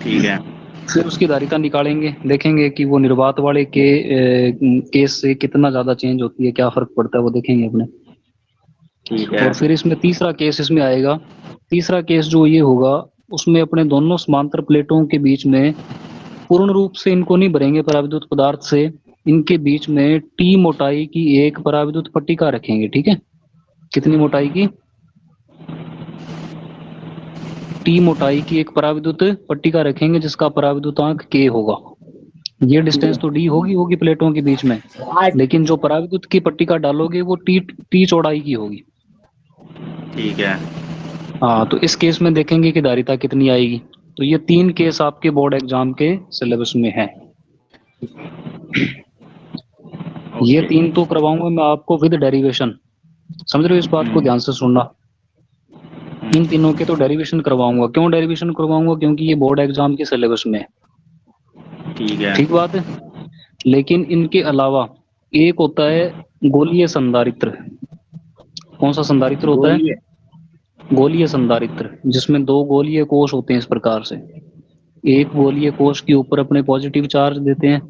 ठीक है। फिर उसकी धारिता निकालेंगे, देखेंगे कि वो निर्वात वाले के केस से कितना ज्यादा चेंज होती है, क्या फर्क पड़ता है वो देखेंगे अपने। ठीक है। और फिर इसमें तीसरा केस इसमें आएगा। तीसरा केस जो ये होगा उसमें अपने दोनों समांतर प्लेटों के बीच में पूर्ण रूप से इनको नहीं भरेंगे पराविद्युत पदार्थ से, इनके बीच में टी मोटाई की एक पराविद्युत पट्टिका रखेंगे, ठीक है। कितनी मोटाई की, टी मोटाई की एक पराविद्युत पट्टिका रखेंगे जिसका पराविद्युतांक के होगा। ये डिस्टेंस तो डी होगी प्लेटों के बीच में, लेकिन जो पराविद्युत की पट्टिका डालोगे वो टी चौड़ाई की होगी। ठीक है। हाँ, तो इस केस में देखेंगे कि धारिता कितनी आएगी। तो ये 3 केस आपके बोर्ड एग्जाम के सिलेबस में है। ये 3 तो करवाऊंगा मैं आपको विद डेरिवेशन, समझ रहे हो, इस बात को ध्यान से सुनना। इन तीनों के तो डेरिवेशन करवाऊंगा। क्यों डेरिवेशन करवाऊंगा, क्योंकि ये बोर्ड एग्जाम के सिलेबस में है, ठीक है। ठीक बात है। लेकिन इनके अलावा एक होता है गोलीय संधारित्र। कौन सा संधारित्र होता है, गोलीय संधारित्र, जिसमें 2 गोलीय कोश होते हैं इस प्रकार से। एक गोलीय कोश के ऊपर अपने पॉजिटिव चार्ज देते हैं,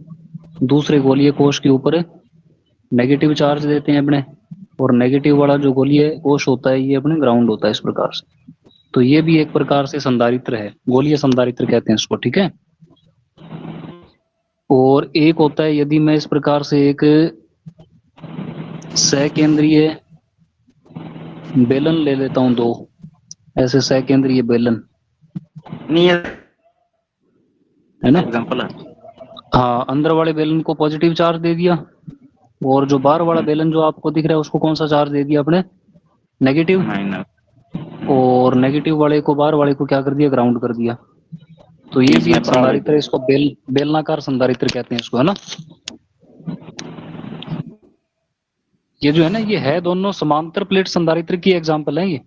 दूसरे गोलीय कोश के ऊपर नेगेटिव चार्ज देते हैं अपने, और नेगेटिव वाला जो गोलीय कोश होता है ये अपने ग्राउंड होता है इस प्रकार से। तो ये भी एक प्रकार से संधारित्र है, गोलीय संधारित्र कहते हैं इसको, ठीक है। और एक होता है, यदि मैं इस प्रकार से एक सकेंद्रीय बेलन ले लेता हूं, 2 ऐसे सकेंद्रीय बेलन, नहीं है ना। एग्जांपल है। हाँ, अंदर वाले बेलन को पॉजिटिव चार्ज दे दिया, और जो बार वाला बेलन जो आपको दिख रहा है उसको कौन सा चार्ज दे दिया आपने, नेगेटिव, माइनस। और नेगेटिव वाले को बार वाले को क्या कर दिया, ग्राउंड कर दिया। तो ये भी एक संधारित्र है, इसको बेलनाकार संधारित्र कहते हैं इसको, है ना। ये जो है ना, ये है दोनों समांतर प्लेट संधारित्र की एग्जांपल है ये।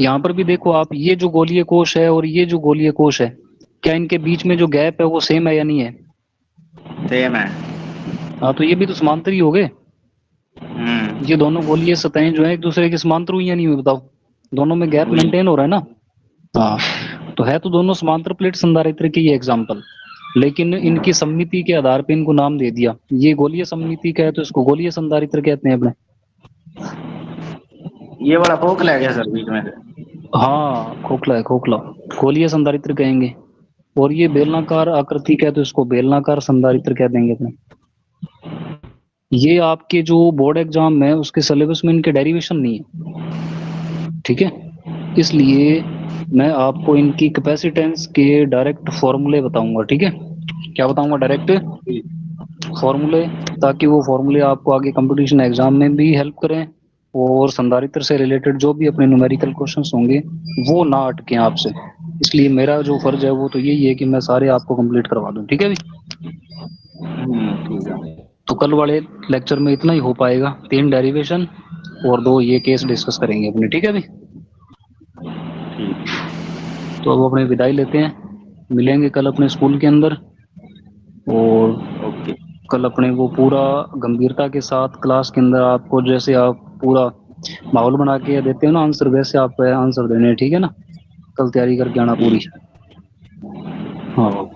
यहाँ पर भी देखो आप, ये जो गोलीय कोश है और ये जो गोलीय कोश है, क्या इनके बीच में जो गैप है वो सेम है या नहीं है? सेम है। हाँ, तो ये भी तो समांतर ही हो गए। ये दोनों गोलीय सतहें जो है एक दूसरे के समांतर हुई या नहीं हुई, बताओ? दोनों में गैप मेंटेन हो रहा है ना। हाँ, तो है तो दोनों समांतर प्लेट संधारित्र की ये एग्जांपल, लेकिन इनकी सममिति के आधार पे इनको नाम दे दिया। ये गोलीय सममिति का है तो इसको गोलीय संधारित्र कहते हैं अपने। ये वाला खोखला है क्या सर बीच में से? हाँ, खोखला है, खोखला गोलीय संधारित्र कहेंगे। और ये बेलनाकार आकृति का है तो इसको बेलनाकार संधारित्र कह देंगे अपने। ये आपके जो बोर्ड एग्जाम में उसके सिलेबस में इनके डेरिवेशन नहीं है, ठीक है। इसलिए मैं आपको इनकी कैपेसिटेंस के डायरेक्ट फॉर्मूले बताऊंगा, ठीक है। क्या बताऊंगा? डायरेक्ट फॉर्मूले, ताकि वो फॉर्मूले आपको आगे कंपटीशन एग्जाम में भी हेल्प करें, और संधारित्र से रिलेटेड जो भी अपने न्यूमेरिकल क्वेश्चंस होंगे वो ना अटके आपसे। इसलिए मेरा जो फर्ज है वो तो यही है कि मैं सारे आपको कंप्लीट करवा दूं, ठीक है भी। ठीक है। तो कल वाले लेक्चर में इतना ही हो पाएगा, 3 डेरिवेशन और 2 ये केस डिस्कस करेंगे अपने, ठीक है भी। तो अब अपने विदाई लेते हैं, मिलेंगे कल अपने स्कूल के अंदर, और कल अपने वो पूरा गंभीरता के साथ क्लास के अंदर आपको जैसे आप पूरा माहौल बना के देते हो ना आंसर, वैसे आप आंसर देने हैं, ठीक है ना। कल तैयारी करके आना पूरी। हाँ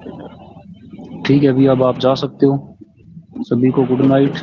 ठीक है, अभी अब आप जा सकते हो। सभी को गुड नाइट।